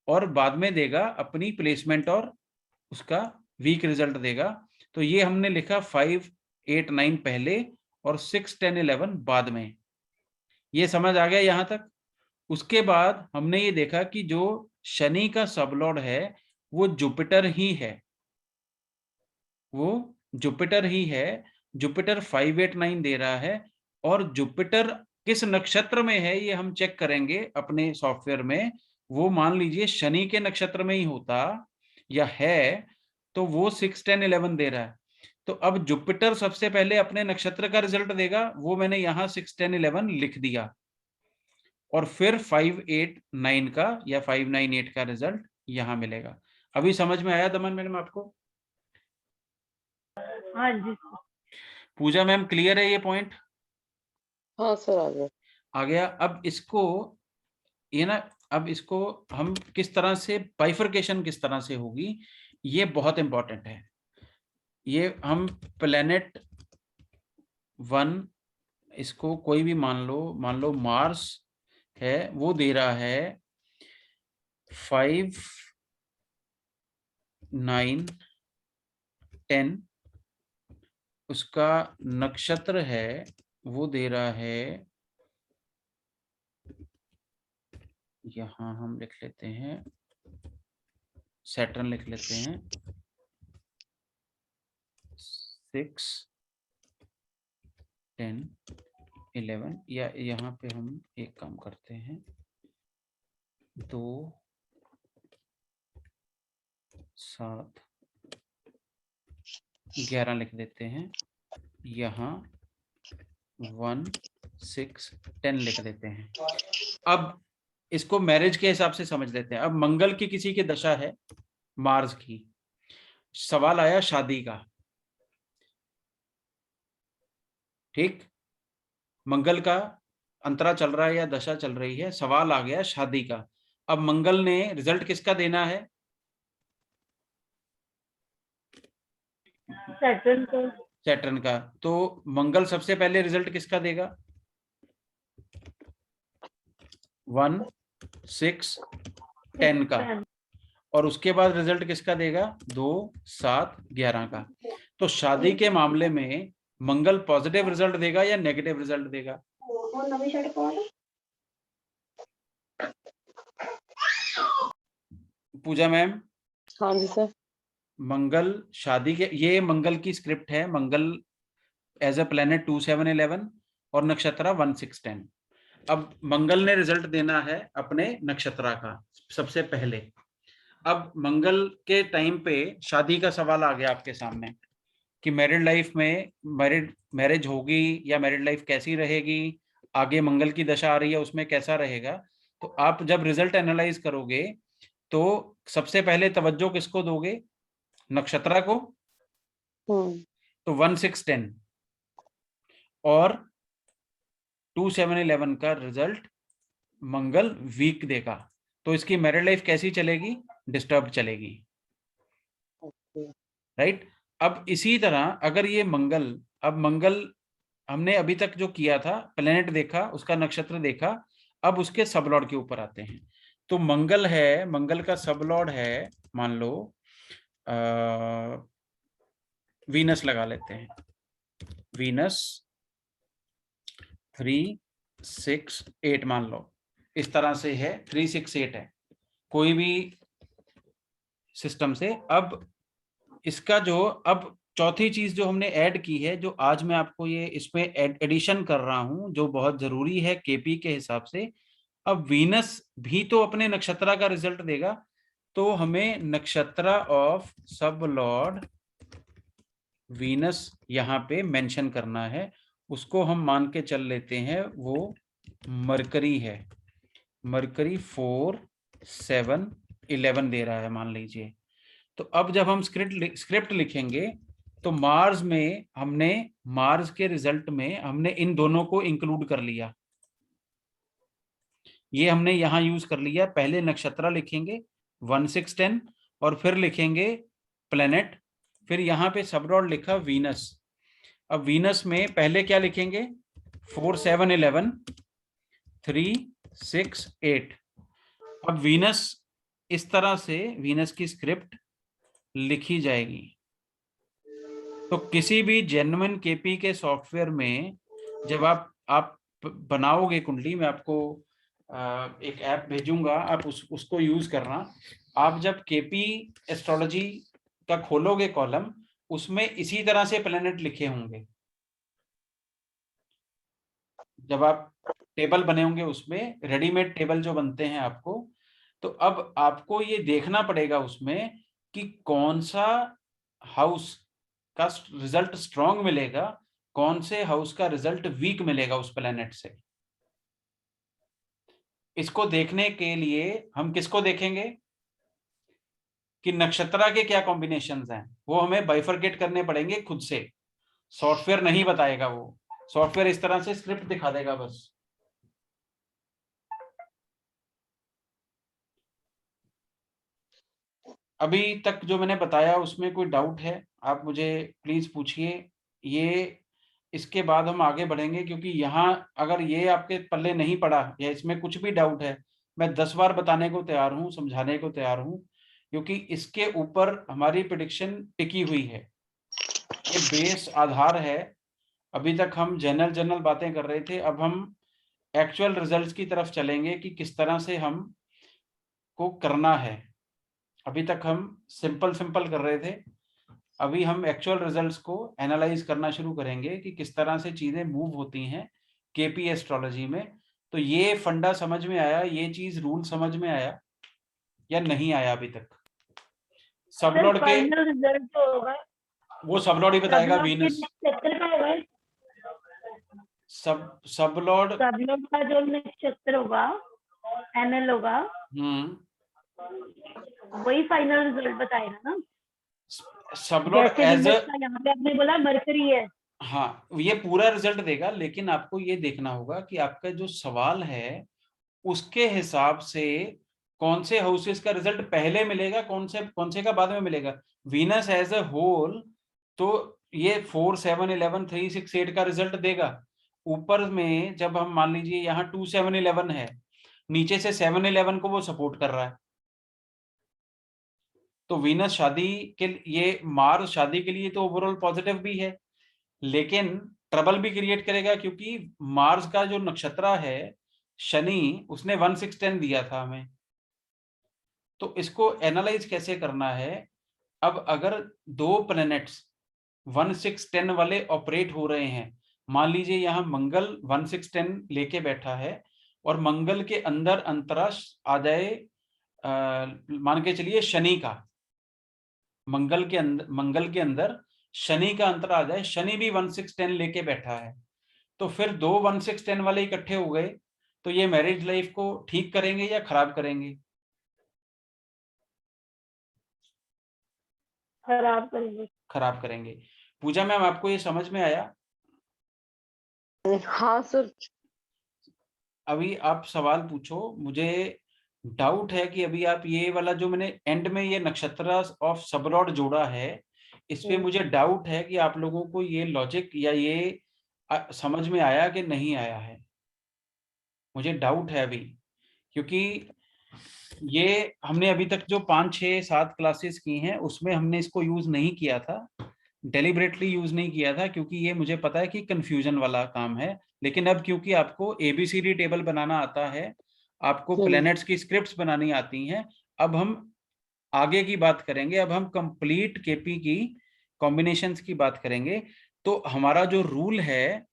और बाद में देगा अपनी प्लेसमेंट और उसका वीक रिजल्ट देगा। तो ये हमने लिखा 5, 8, 9 पहले और 6, 10, 11 बाद में। ये समझ आ गया यहां तक? उसके बाद हमने ये देखा कि जो शनि का सबलॉर्ड है वो जुपिटर ही है, वो जुपिटर ही है। जुपिटर 5, 8, 9 दे रहा है, और जुपिटर किस नक्षत्र में है ये हम चेक करेंगे अपने सॉफ्टवेयर में। वो मान लीजिए शनि के नक्षत्र में ही होता या है, तो वो 6, 10, 11 दे रहा है। तो अब जुपिटर सबसे पहले अपने नक्षत्र का रिजल्ट देगा, वो मैंने यहाँ 6, 10, 11 लिख दिया, और फिर 5, 8, 9 का या 5, 9, 8 का रिजल्ट यहां मिलेगा। अभी समझ में आया दमन मैडम आपको? हाँ जी पूजा मैम क्लियर है ये पॉइंट? हाँ सर, आ गया। आ गया। अब इसको ये ना, अब इसको हम किस तरह से बाइफरकेशन किस तरह से होगी, ये बहुत इंपॉर्टेंट है। ये हम प्लेनेट 1, इसको कोई भी मान लो मार्स है, वो दे रहा है 5, 9, 10। उसका नक्षत्र है वो दे रहा है, यहां हम लिख लेते हैं, सैटर्न लिख लेते हैं 6, 10, 11, या यहाँ पे हम एक काम करते हैं 2, 7, 11 लिख देते हैं, यहाँ 1, 6, 10 लिख देते हैं। अब इसको मैरिज के हिसाब से समझ लेते हैं। अब मंगल की किसी की दशा है, मार्स की, सवाल आया शादी का, ठीक, मंगल का अंतरा चल रहा है या दशा चल रही है, सवाल आ गया शादी का। अब मंगल ने रिजल्ट किसका देना है? सैटर्न का। तो मंगल सबसे पहले रिजल्ट किसका देगा? 1, 6, 10 का। और उसके बाद रिजल्ट किसका देगा? 2, 7, 11 का। तो शादी के मामले में मंगल पॉजिटिव रिजल्ट देगा या नेगेटिव रिजल्ट देगा? पूजा मैम। हाँ जी सर। मंगल शादी के, ये मंगल की स्क्रिप्ट है, मंगल एज अ प्लेनेट 2, 7, 11 और नक्षत्र 1, 6, 10। अब मंगल ने रिजल्ट देना है अपने नक्षत्र का सबसे पहले। अब मंगल के टाइम पे शादी का सवाल आ गया आपके सामने कि मैरिड लाइफ में मैरिज होगी या मैरिड लाइफ कैसी रहेगी, आगे मंगल की दशा आ रही है उसमें कैसा रहेगा। तो आप जब रिजल्ट एनालाइज करोगे तो सबसे पहले तवज्जो किसको दोगे? नक्षत्र को। तो 1, 6, 10 और 2, 7, 11 का रिजल्ट मंगल वीक देगा। तो इसकी मैरिड लाइफ कैसी चलेगी? डिस्टर्ब चलेगी, राइट। अब इसी तरह अगर ये मंगल, अब मंगल हमने अभी तक जो किया था, प्लेनेट देखा, उसका नक्षत्र देखा, अब उसके सबलॉर्ड के ऊपर आते हैं। तो मंगल है, मंगल का सबलॉर्ड है, मान लो वीनस लगा लेते हैं, वीनस 3, 6, 8 मान लो, इस तरह से है, 3, 6, 8 है कोई भी सिस्टम से। अब इसका जो, अब चौथी चीज जो हमने ऐड की है, जो आज मैं आपको ये इसमें एडिशन कर रहा हूं, जो बहुत जरूरी है केपी के हिसाब से। अब वीनस भी तो अपने नक्षत्र का रिजल्ट देगा, तो हमें नक्षत्र ऑफ सब लॉर्ड वीनस यहाँ पे मेंशन करना है। उसको हम मान के चल लेते हैं वो मरकरी है, मरकरी 4, 7, 11 दे रहा है मान लीजिए। तो अब जब हम स्क्रिप्ट लिखेंगे तो मार्स में हमने, मार्स के रिजल्ट में हमने इन दोनों को इंक्लूड कर लिया, ये हमने यहां यूज कर लिया। पहले नक्षत्र लिखेंगे 1, 6, 10 और फिर लिखेंगे प्लेनेट, फिर यहाँ पे सबलॉर्ड लिखा वीनस। अब वीनस में पहले क्या लिखेंगे? 4, 7, 11, 3, 6, 8। अब वीनस, इस तरह से वीनस की स्क्रिप्ट लिखी जाएगी। तो किसी भी जेन्युइन केपी के सॉफ्टवेयर में जब आप बनाओगे कुंडली, मैं आपको एक ऐप भेजूंगा, आप उसको यूज करना। आप जब केपी एस्ट्रोलॉजी का खोलोगे कॉलम, उसमें इसी तरह से प्लेनेट लिखे होंगे। जब आप टेबल बने होंगे उसमें, रेडीमेड टेबल जो बनते हैं आपको, तो अब आपको ये देखना पड़ेगा उसमें कि कौन सा हाउस का रिजल्ट स्ट्रांग मिलेगा, कौन से हाउस का रिजल्ट वीक मिलेगा उस प्लेनेट से। इसको देखने के लिए हम किसको देखेंगे? कि नक्षत्रा के क्या कॉम्बिनेशंस हैं, वो हमें बाइफरकेट करने पड़ेंगे खुद से, सॉफ्टवेयर नहीं बताएगा। वो सॉफ्टवेयर इस तरह से स्क्रिप्ट दिखा देगा बस। अभी तक जो मैंने बताया उसमें कोई डाउट है आप मुझे प्लीज पूछिए। ये इसके बाद हम आगे बढ़ेंगे, क्योंकि यहाँ अगर ये आपके पल्ले नहीं पड़ा या इसमें कुछ भी डाउट है, मैं 10 बार बताने को तैयार हूँ, समझाने को तैयार हूँ, क्योंकि इसके ऊपर हमारी प्रेडिक्शन टिकी हुई है, ये बेस आधार है। अभी तक हम जनरल बातें कर रहे थे, अब हम एक्चुअल रिजल्ट्स की तरफ चलेंगे कि किस तरह से हम को करना है। अभी तक हम सिंपल कर रहे थे, अभी हम एक्चुअल रिजल्ट्स को एनालाइज करना शुरू करेंगे कि किस तरह से चीजें मूव होती हैं केपी एस्ट्रोलॉजी में। तो ये फंडा समझ में आया, ये चीज रूल समझ में आया या नहीं आया अभी तक? सबलॉर्ड के फाइनल रिजल्ट जो होगा वो सबलॉर्ड ही बताएगा। सबलॉर्ड के वीनस नक्षत्र का होगा, सबलॉर्ड सबलॉर्ड का जो नक्षत्र होगा एनएल होगा, वही फाइनल रिजल्ट बताएगा ना। सबलॉर्ड जैसे एज वीनस का यहाँ पे आपने बोला मरकरी है, हाँ, ये पूरा रिजल्ट देगा, लेकिन आपको ये देखना होगा कि आपका जो सवाल है उसके हिसाब से कौन से हाउसेस का रिजल्ट पहले मिलेगा, कौन से का बाद में मिलेगा। वीनस एज अ होल तो ये 4, 7, 11, 3, 6, 8 का रिजल्ट देगा। ऊपर में जब हम मान लीजिए यहाँ 2, 7, 11 है, नीचे से 7, 11 को वो सपोर्ट कर रहा है, तो वीनस शादी के ये मार्स शादी के लिए तो ओवरऑल पॉजिटिव भी है, लेकिन ट्रबल भी क्रिएट करेगा, क्योंकि मार्स का जो नक्षत्र है शनि, उसने 1, 6, 10 दिया था हमें। तो इसको एनालाइज कैसे करना है? अब अगर दो प्लैनेट्स 1, 6, 10 वाले ऑपरेट हो रहे हैं, मान लीजिए यहाँ मंगल 1, 6, 10 लेके बैठा है और मंगल के अंदर अंतराश आ जाए, मान के चलिए शनि का, मंगल के अंदर शनि का अंतर आ जाए, शनि भी 1, 6, 10 लेके बैठा है, तो फिर दो 1, 6, 10 वाले इकट्ठे हो गए, तो ये मैरिज लाइफ को ठीक करेंगे या खराब करेंगे? खराब करेंगे। खराब करेंगे। पूजा मैम, आपको ये समझ में आया? हाँ सर। अभी आप सवाल पूछो, मुझे डाउट है कि अभी आप ये वाला जो मैंने एंड में ये नक्षत्र ऑफ सबलॉर्ड जोड़ा है, इस पे मुझे डाउट है कि आप लोगों को ये लॉजिक या ये समझ में आया कि नहीं आया है। मुझे डाउट है अभी, क्योंकि ये हमने अभी तक जो 5, 6, 7 क्लासेस की हैं उसमें हमने इसको यूज नहीं किया था, डेलिबरेटली यूज नहीं किया था, क्योंकि ये मुझे पता है कि कंफ्यूजन वाला काम है। लेकिन अब क्योंकि आपको एबीसीडी टेबल बनाना आता है, आपको प्लैनेट्स की स्क्रिप्ट्स बनानी आती हैं, अब हम आगे की बात करेंगे, अब हम कंप्लीट केपी की कॉम्बिनेशंस की बात करेंगे। तो हमारा जो रूल है,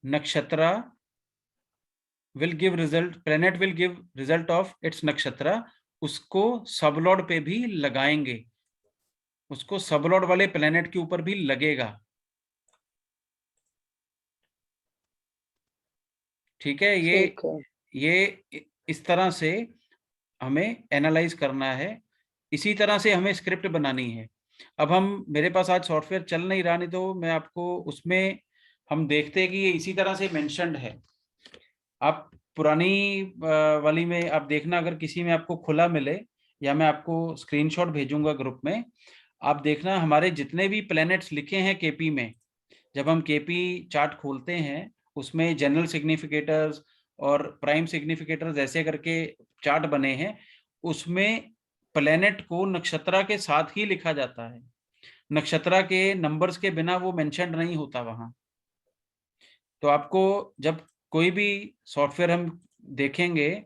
नक्षत्र will give result, planet will give result of it's नक्षत्र, उसको सबलॉर्ड पे भी लगाएंगे, उसको सबलॉर्ड वाले प्लैनेट के ऊपर भी लगेगा। ठीक है? ये इस तरह से हमें एनालाइज करना है, इसी तरह से हमें स्क्रिप्ट बनानी है। अब हम, मेरे पास आज सॉफ्टवेयर चल नहीं रहा, नहीं तो मैं आपको उसमें हम देखते हैं कि ये इसी तरह से मेंशन्ड है। आप पुरानी वाली में आप देखना, अगर किसी में आपको खुला मिले, या मैं आपको स्क्रीनशॉट भेजूंगा ग्रुप में, आप देखना हमारे जितने भी प्लैनेट्स लिखे हैं केपी में, जब हम केपी चार्ट खोलते हैं उसमें जनरल सिग्निफिकेटर्स और प्राइम सिग्निफिकेटर्स ऐसे करके चार्ट बने हैं, उसमें प्लैनेट को नक्षत्र के साथ ही लिखा जाता है, नक्षत्र के नंबर्स के बिना वो मेंशन नहीं होता वहां। तो आपको जब कोई भी सॉफ्टवेयर हम देखेंगे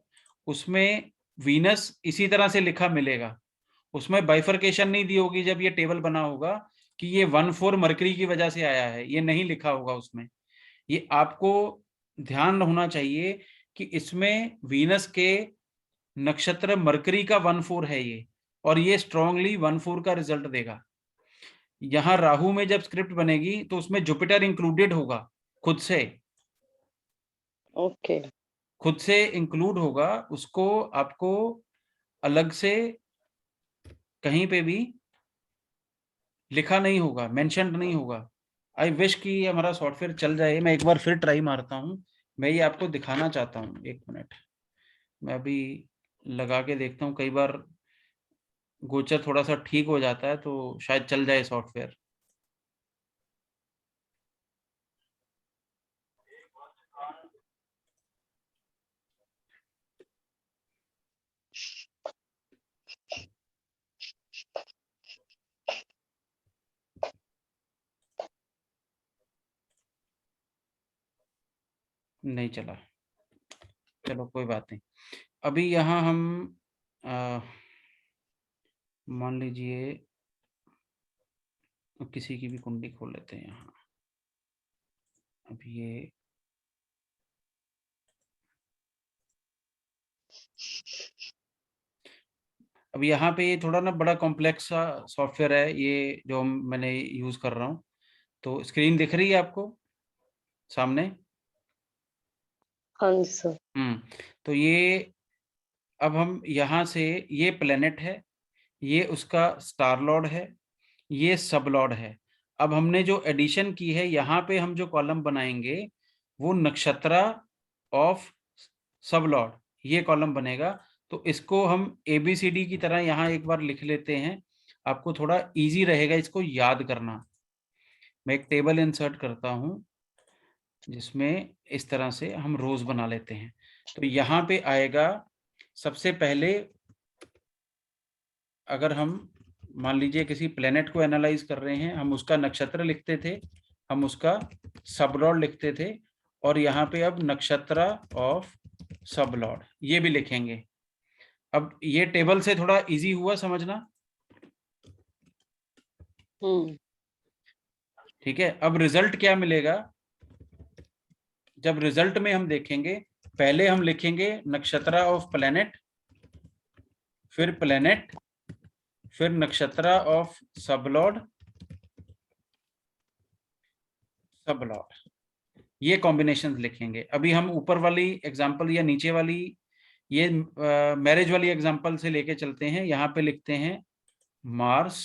उसमें वीनस इसी तरह से लिखा मिलेगा, उसमें बाइफरकेशन नहीं दी होगी जब ये टेबल बना होगा कि ये 1, 4 मरकरी की वजह से आया है, ये नहीं लिखा होगा उसमें। ये आपको ध्यान होना चाहिए कि इसमें वीनस के नक्षत्र मरकरी का 1, 4 है ये, और ये स्ट्रांगली 1, 4 का रिजल्ट देगा। यहाँ राहु में जब स्क्रिप्ट बनेगी तो उसमें जुपिटर इंक्लूडेड होगा, खुद से ओके। खुद से इंक्लूड होगा, उसको आपको अलग से कहीं पे भी लिखा नहीं होगा, मेंशन्ड नहीं होगा। आई विश कि हमारा सॉफ्टवेयर चल जाए। मैं एक बार फिर ट्राई मारता हूँ, मैं ये आपको दिखाना चाहता हूँ। एक मिनट, मैं अभी लगा के देखता हूँ, कई बार गोचर थोड़ा सा ठीक हो जाता है तो शायद चल जाए सॉफ्टवेयर। नहीं चला, चलो कोई बात नहीं। अभी यहाँ हम मान लीजिए किसी की भी कुंडली खोल लेते हैं यहाँ। अब ये अब यहाँ पे ये थोड़ा ना बड़ा कॉम्प्लेक्स सा सॉफ्टवेयर है ये जो मैंने यूज कर रहा हूँ। तो स्क्रीन दिख रही है आपको सामने? हाँ जी सर। तो ये अब हम यहाँ से, ये प्लेनेट है, ये उसका स्टार लॉर्ड है, ये सब लॉर्ड है। अब हमने जो एडिशन की है, यहाँ पे हम जो कॉलम बनाएंगे वो नक्षत्रा ऑफ सब लॉर्ड, ये कॉलम बनेगा। तो इसको हम ABCD की तरह यहाँ एक बार लिख लेते हैं, आपको थोड़ा इजी रहेगा इसको याद करना। मैं एक टेबल इंसर्ट करता हूँ जिसमें इस तरह से हम रोज बना लेते हैं। तो यहाँ पे आएगा सबसे पहले, अगर हम मान लीजिए किसी प्लेनेट को एनालाइज कर रहे हैं, हम उसका नक्षत्र लिखते थे, हम उसका सबलॉर्ड लिखते थे, और यहाँ पे अब नक्षत्र ऑफ सबलॉर्ड ये भी लिखेंगे। अब ये टेबल से थोड़ा इजी हुआ समझना? ठीक है। अब रिजल्ट क्या मिलेगा? जब रिजल्ट में हम देखेंगे, पहले हम लिखेंगे नक्षत्र ऑफ प्लेनेट, फिर प्लेनेट, फिर नक्षत्र ऑफ सबलॉर्ड, सबलॉर्ड, ये कॉम्बिनेशन लिखेंगे। अभी हम ऊपर वाली एग्जांपल या नीचे वाली ये मैरिज वाली एग्जांपल से लेके चलते हैं। यहाँ पे लिखते हैं मार्स,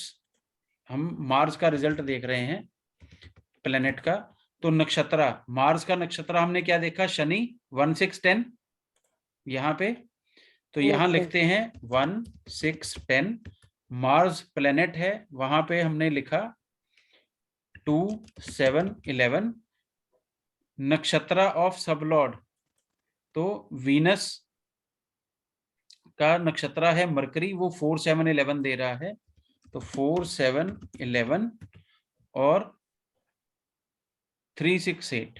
हम मार्स का रिजल्ट देख रहे हैं प्लेनेट का। तो नक्षत्र, मार्स का नक्षत्र हमने क्या देखा? शनि 1 6 10 यहाँ पे। तो यहाँ लिखते हैं 1 6 10। मार्स प्लेनेट है, वहां पे हमने लिखा 2 7 11। नक्षत्र ऑफ सबलॉर्ड, तो वीनस का नक्षत्र है मरकरी, वो 4 7 11 दे रहा है। तो 4 7 11 और 3 6 8,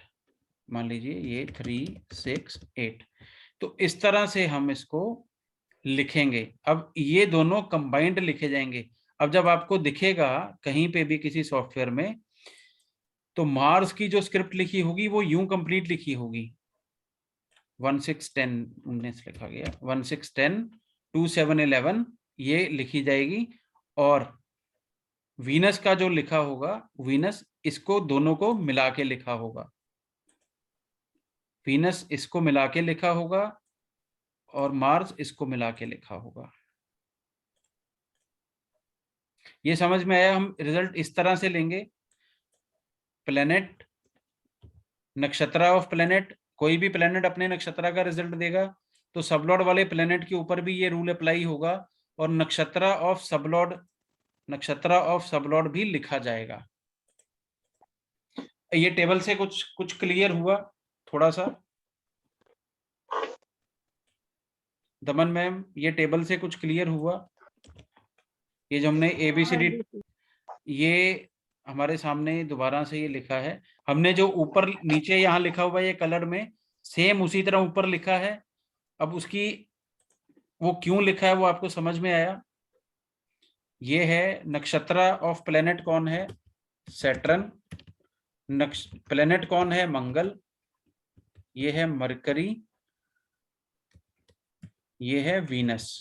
मान लीजिए ये 3 6 8। तो इस तरह से हम इसको लिखेंगे। अब ये दोनों कंबाइंड लिखे जाएंगे। अब जब आपको दिखेगा कहीं पे भी किसी सॉफ्टवेयर में, तो मार्स की जो स्क्रिप्ट लिखी होगी वो यूं कंप्लीट लिखी होगी, 1 6 10 19 लिखा गया, 1 6 10 2 7 11 ये लिखी जाएगी। और वीनस का जो लिखा होगा, वीनस इसको दोनों को मिला के लिखा होगा, वीनस इसको मिला के लिखा होगा और मार्स इसको मिला के लिखा होगा। ये समझ में आया? हम रिजल्ट इस तरह से लेंगे, प्लेनेट, नक्षत्र ऑफ प्लेनेट, कोई भी प्लेनेट अपने नक्षत्र का रिजल्ट देगा तो सबलॉर्ड वाले प्लेनेट के ऊपर भी ये रूल अप्लाई होगा, और नक्षत्र ऑफ सबलॉर्ड, नक्षत्र ऑफ सबलॉर्ड भी लिखा जाएगा। ये टेबल से कुछ क्लियर हुआ थोड़ा सा? दमन मैम, ये टेबल से कुछ क्लियर हुआ? ये जो हमने ABCD, ये हमारे सामने दोबारा से ये लिखा है हमने, जो ऊपर नीचे यहाँ लिखा हुआ है ये कलर में, सेम उसी तरह ऊपर लिखा है। अब उसकी वो क्यों लिखा है वो आपको समझ में आया? ये है नक्षत्र ऑफ प्लेनेट कौन है? सैटर्न। प्लेनेट कौन है? मंगल। ये है मरकरी, ये है वीनस।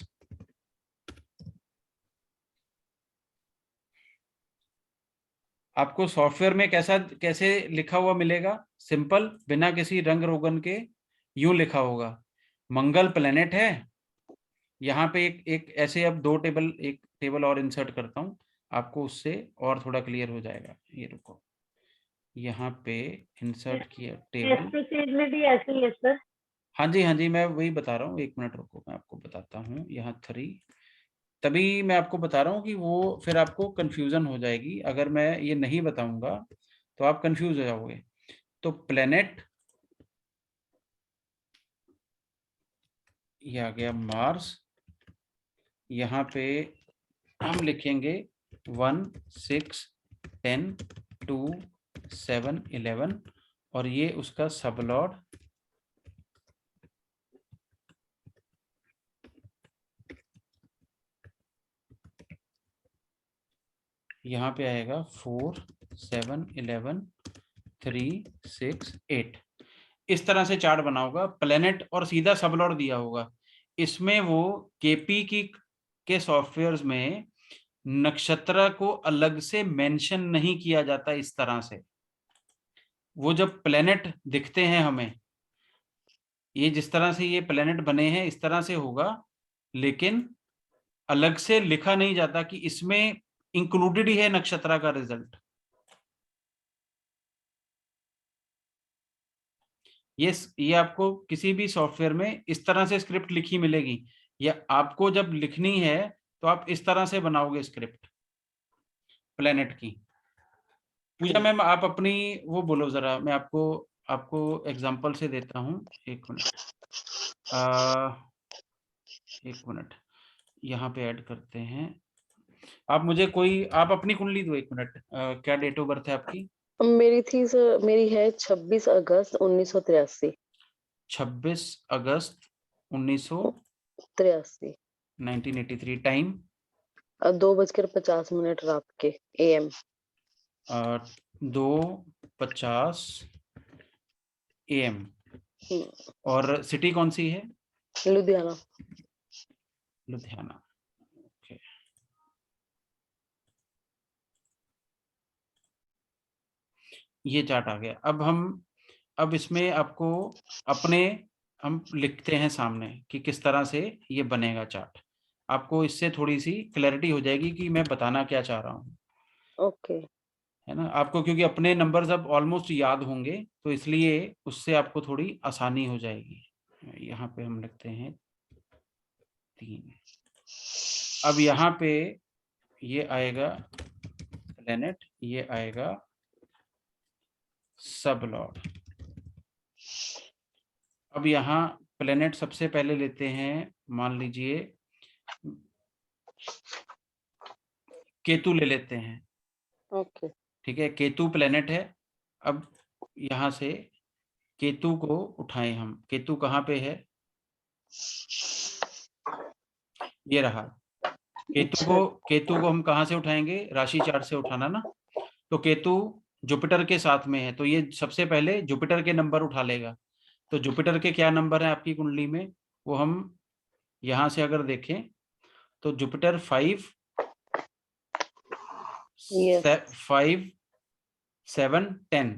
आपको सॉफ्टवेयर में कैसे लिखा हुआ मिलेगा? सिंपल, बिना किसी रंग रोगन के यूं लिखा होगा, मंगल प्लेनेट है, यहाँ पे एक ऐसे अब एक टेबल और इंसर्ट करता हूँ, आपको उससे और थोड़ा क्लियर हो जाएगा। ये रुको, यहाँ पे इंसर्ट किया टेबल। प्रोसीड में भी ऐसे ही है सर? हाँ जी, हाँ जी, मैं वही बता रहा हूँ, 1 मिनट रुको, मैं आपको बताता हूँ। यहाँ 3, तभी मैं आपको बता रहा हूँ कि वो फिर आपको कंफ्यूजन हो जाएगी। अगर मैं ये नहीं बताऊंगा तो आप कंफ्यूज हो जाओगे। तो प्लेनेट, ये आ गया मार्स, यहाँ पे हम लिखेंगे 1, 6, 10, 2, 7, 11 और ये उसका सबलॉर्ड। यहाँ पे आएगा 4, 7, 11, 3, 6, 8। इस तरह से चार्ट बना होगा, प्लेनेट और सीधा सबलॉर्ड दिया होगा। इसमें वो केपी के सॉफ्टवेयर्स में नक्षत्र को अलग से मेंशन नहीं किया जाता इस तरह से। वो जब प्लेनेट दिखते हैं हमें, ये जिस तरह से ये प्लेनेट बने हैं इस तरह से होगा, लेकिन अलग से लिखा नहीं जाता कि इसमें इंक्लूडेड ही है नक्षत्र का रिजल्ट। ये आपको किसी भी सॉफ्टवेयर में इस तरह से स्क्रिप्ट लिखी मिलेगी, या आपको जब लिखनी है तो आप इस तरह से बनाओगे स्क्रिप्ट प्लेनेट की। पूजा मैम, आप अपनी वो बोलो जरा, मैं आपको आपको एग्जांपल से देता हूँ। 1 मिनट, 1 मिनट, यहाँ पे ऐड करते हैं। आप मुझे कोई, आप अपनी कुंडली दो। 1 मिनट, क्या डेट ऑफ बर्थ है आपकी? मेरी थी सर, मेरी है 26 अगस्त 1983। 26 अगस्त 83 1983। टाइम 2:50 रात के AM। 2:50 AM। और सिटी कौन सी है? लुधियाना। लुधियाना। ओके, ये चार्ट आ गया। अब इसमें आपको अपने हम लिखते हैं सामने कि किस तरह से ये बनेगा चार्ट। आपको इससे थोड़ी सी क्लैरिटी हो जाएगी कि मैं बताना क्या चाह रहा हूँ, ओके। है ना। आपको क्योंकि अपने नंबर्स अब ऑलमोस्ट याद होंगे, तो इसलिए उससे आपको थोड़ी आसानी हो जाएगी। यहाँ पे हम लिखते हैं 3। अब यहाँ पे ये आएगा प्लेनेट, ये आएगा सबलॉर्ड। अब यहाँ प्लेनेट सबसे पहले लेते हैं, मान लीजिए केतु ले लेते हैं। ओके। ठीक है, केतु प्लेनेट है। अब यहाँ से केतु को उठाएं हम। केतु कहाँ पे है? ये रहा अच्छा। केतु को हम कहाँ से उठाएंगे? राशि चार्ट से उठाना ना। तो केतु जुपिटर के साथ में है, तो ये सबसे पहले जुपिटर के नंबर उठा लेगा। तो जुपिटर के क्या नंबर है आपकी कुंडली में, वो हम यहाँ से अगर देखें तो जुपिटर 5, यस। 5, 7, 10।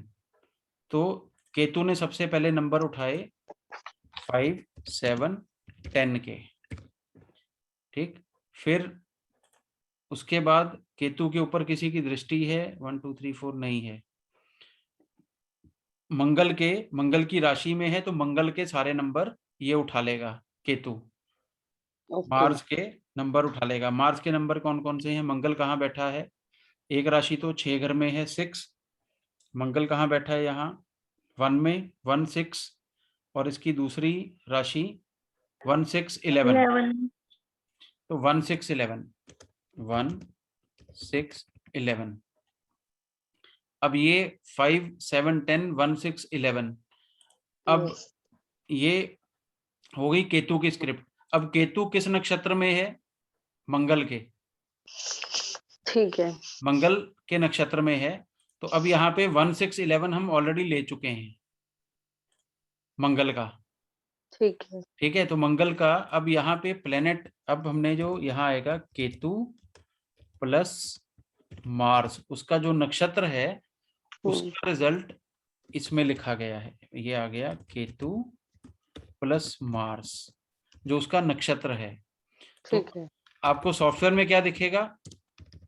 तो केतु ने सबसे पहले नंबर उठाए 5, 7, 10 के। ठीक, फिर उसके बाद केतु के ऊपर किसी की दृष्टि है? 1, 2, 3, 4 नहीं है। मंगल की राशि में है, तो मंगल के सारे नंबर ये उठा लेगा केतु। ओके। मार्स के नंबर उठा लेगा। मार्स के नंबर कौन कौन से हैं? मंगल कहाँ बैठा है? एक राशि तो 6 घर में है, 6। मंगल कहाँ बैठा है? यहाँ 1 में, 1, 6। और इसकी दूसरी राशि 1, 6, 11। 11। तो 1, 6, 11, 1, 6, 11। अब ये 5, 7, 10, 1, 6, 11। अब यस। ये हो गई केतु की स्क्रिप्ट। अब केतु किस नक्षत्र में है? मंगल के। ठीक है। मंगल के नक्षत्र में है। तो अब यहाँ पे 1, 6, 11 हम ऑलरेडी ले चुके हैं मंगल का। ठीक है। ठीक है, तो मंगल का अब यहाँ पे प्लेनेट, अब हमने जो यहाँ आएगा केतु प्लस मार्स, उसका जो नक्षत्र है उसका रिजल्ट इसमें लिखा गया है। ये आ गया केतु प्लस मार्स, जो उसका नक्षत्र है। ठीक है। आपको सॉफ्टवेयर में क्या दिखेगा,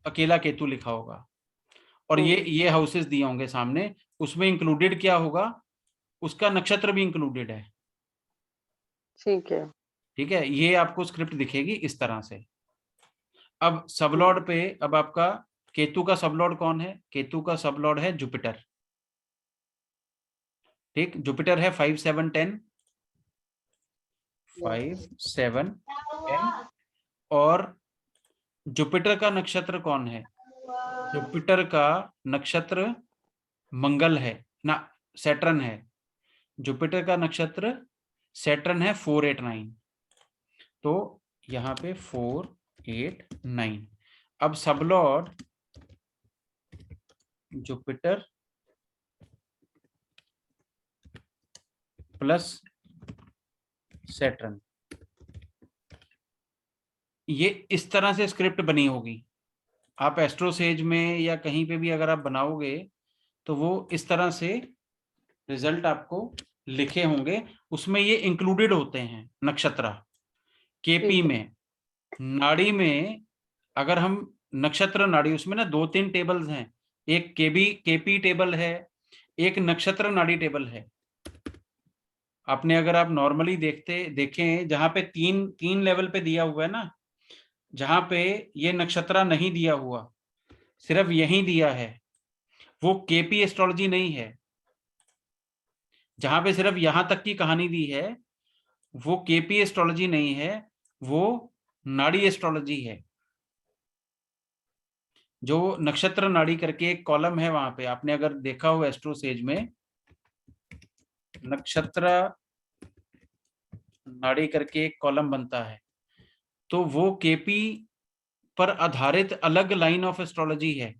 अकेला केतु लिखा होगा, और ये हाउसेस दिए होंगे सामने, उसमें इंक्लूडेड क्या होगा, उसका नक्षत्र भी इंक्लूडेड है। ठीक है। ठीक है, ये आपको स्क्रिप्ट दिखेगी इस तरह से। अब सबलॉर्ड पे, अब आपका केतु का सबलॉर्ड कौन है, केतु का सबलॉर्ड है जुपिटर। ठीक, जुपिटर है 5 7 10, 5 7 10, और जुपिटर का नक्षत्र कौन है, जुपिटर का नक्षत्र मंगल है ना, सैटर्न है। जुपिटर का नक्षत्र सैटर्न है 4 8 9, तो यहाँ पे 4 8 9। अब सबलॉर्ड जुपिटर प्लस सैटर्न, ये इस तरह से स्क्रिप्ट बनी होगी। आप एस्ट्रोसेज में या कहीं पे भी अगर आप बनाओगे तो वो इस तरह से रिजल्ट आपको लिखे होंगे, उसमें ये इंक्लूडेड होते हैं नक्षत्र। केपी में, नाड़ी में, अगर हम नक्षत्र नाड़ी, उसमें ना 2-3 टेबल्स हैं, एक केपी टेबल है, एक नक्षत्र नाड़ी टेबल है। आपने अगर आप नॉर्मली देखें जहां पे तीन लेवल पे दिया हुआ है ना, जहां पे ये नक्षत्र नहीं दिया हुआ, सिर्फ यही दिया है, वो केपी एस्ट्रोलॉजी नहीं है। जहां पे सिर्फ यहां तक की कहानी दी है, वो केपी एस्ट्रोलॉजी नहीं है, वो नाड़ी एस्ट्रोलॉजी है। जो नक्षत्र नाड़ी करके एक कॉलम है, वहां पे आपने अगर देखा हो एस्ट्रोसेज में, नक्षत्र नाड़ी करके एक कॉलम बनता है, तो वो केपी पर आधारित अलग लाइन ऑफ एस्ट्रोलॉजी है,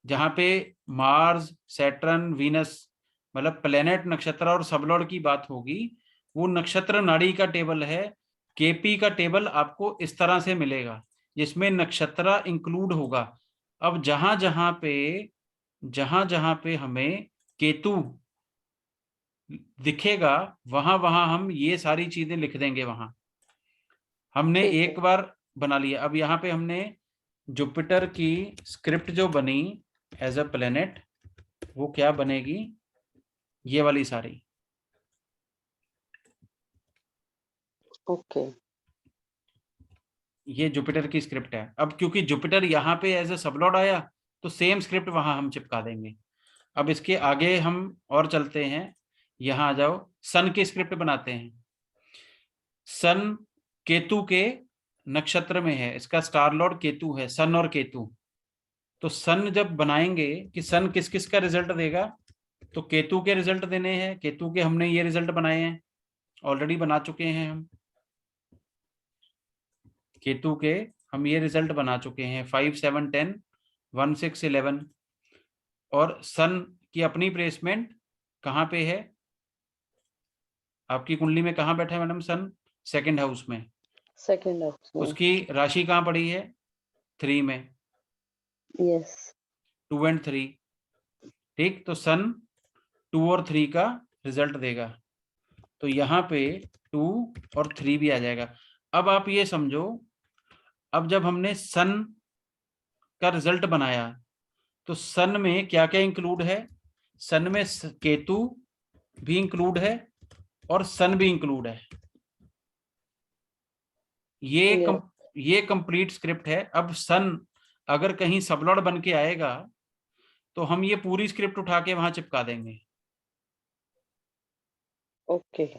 जहां पे मार्स, सैटर्न, वीनस, मतलब प्लेनेट, नक्षत्र और सबलॉर्ड की बात होगी। वो नक्षत्र नाड़ी का टेबल है, केपी का टेबल आपको इस तरह से मिलेगा, जिसमें नक्षत्र इंक्लूड होगा। अब जहां जहां पे हमें केतु दिखेगा, वहां वहां हम ये सारी चीजें लिख देंगे। वहां हमने एक बार बना लिया। अब यहाँ पे हमने जुपिटर की स्क्रिप्ट जो बनी एज अ प्लेनेट, वो क्या बनेगी, ये वाली सारी। ओके। ये जुपिटर की स्क्रिप्ट है। अब क्योंकि जुपिटर यहाँ पे एज अ सबलॉर्ड आया, तो सेम स्क्रिप्ट वहां हम चिपका देंगे। अब इसके आगे हम और चलते हैं, यहाँ आ जाओ, सन की स्क्रिप्ट बनाते हैं। सन केतु के नक्षत्र में है, इसका स्टार लॉर्ड केतु है, सन और केतु। तो सन जब बनाएंगे कि सन किस किस का रिजल्ट देगा, तो केतु के रिजल्ट देने हैं। केतु के हमने ये रिजल्ट बनाए हैं, ऑलरेडी बना चुके हैं हम। केतु के हम ये रिजल्ट बना चुके हैं, 5 7 10 1 6 11। और सन की अपनी प्लेसमेंट कहाँ पे है, आपकी कुंडली में कहाँ बैठा है मैडम सन, सेकंड हाउस में। सेकंड हाउस में। उसकी राशि कहाँ पड़ी है, 3 में। यस। 2 और 3। ठीक, तो सन 2 और 3 का रिजल्ट देगा, तो यहाँ पे 2 और 3 भी आ जाएगा। अब आप ये समझो, अब जब हमने सन का रिजल्ट बनाया, तो सन में क्या क्या इंक्लूड है, सन में केतु भी इंक्लूड है और सन भी इंक्लूड है। ये कंप्लीट स्क्रिप्ट है। अब सन अगर कहीं सबलॉर्ड बन के आएगा, तो हम ये पूरी स्क्रिप्ट उठा के वहां चिपका देंगे। ओके।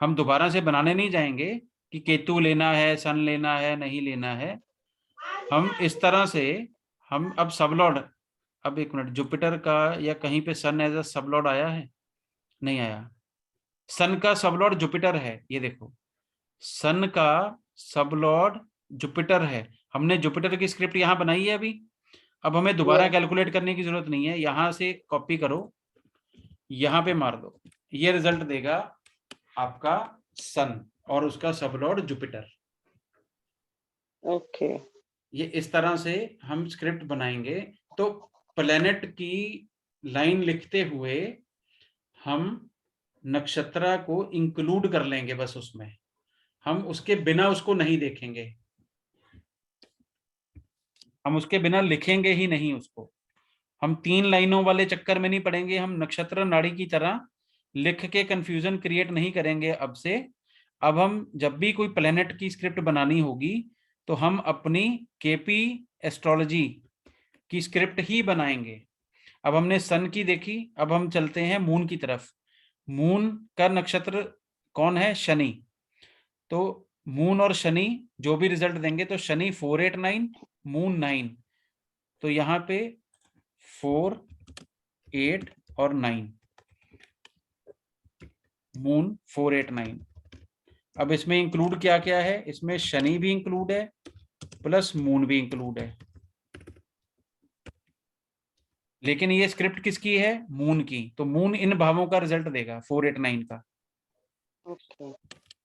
हम दोबारा से बनाने नहीं जाएंगे कि केतु लेना है, सन लेना है, नहीं लेना है। हम इस तरह से, हम अब सबलॉर्ड, अब एक मिनट, जुपिटर का या कहीं पे सन एज अ सबलॉर्ड आया है, नहीं आया। सन का सबलॉर्ड जुपिटर है, ये देखो, सन का सबलॉर्ड जुपिटर है। हमने जुपिटर की स्क्रिप्ट यहाँ बनाई है अभी। अब हमें दोबारा कैलकुलेट करने की जरूरत नहीं है, यहाँ से कॉपी करो, यहाँ पे मार दो, ये रिजल्ट देगा आपका सन और उसका सबलॉर्ड जुपिटर। ओके। ये इस तरह से हम स्क्रिप्ट बनाएंगे। तो प्लेनेट की लाइन लिखते हुए हम नक्षत्र को इंक्लूड कर लेंगे, बस उसमें हम उसके बिना उसको नहीं देखेंगे, हम उसके बिना लिखेंगे ही नहीं उसको। हम 3 लाइनों वाले चक्कर में नहीं पड़ेंगे, हम नक्षत्र नाड़ी की तरह लिख के कंफ्यूजन क्रिएट नहीं करेंगे अब से। अब हम जब भी कोई प्लेनेट की स्क्रिप्ट बनानी होगी तो हम अपनी केपी एस्ट्रोलॉजी की स्क्रिप्ट ही बनाएंगे। अब हमने सन की देखी, अब हम चलते हैं मून की तरफ। मून का नक्षत्र कौन है? शनि। तो मून और शनि जो भी रिजल्ट देंगे, तो शनि 4 8 9, मून 9, तो यहाँ पे 4 8 और 9, मून 4 8 9। अब इसमें इंक्लूड क्या क्या है? इसमें शनि भी इंक्लूड है प्लस मून भी इंक्लूड है, लेकिन ये स्क्रिप्ट किसकी है? मून की। तो मून इन भावों का रिजल्ट देगा 4 8 9 का। ओके।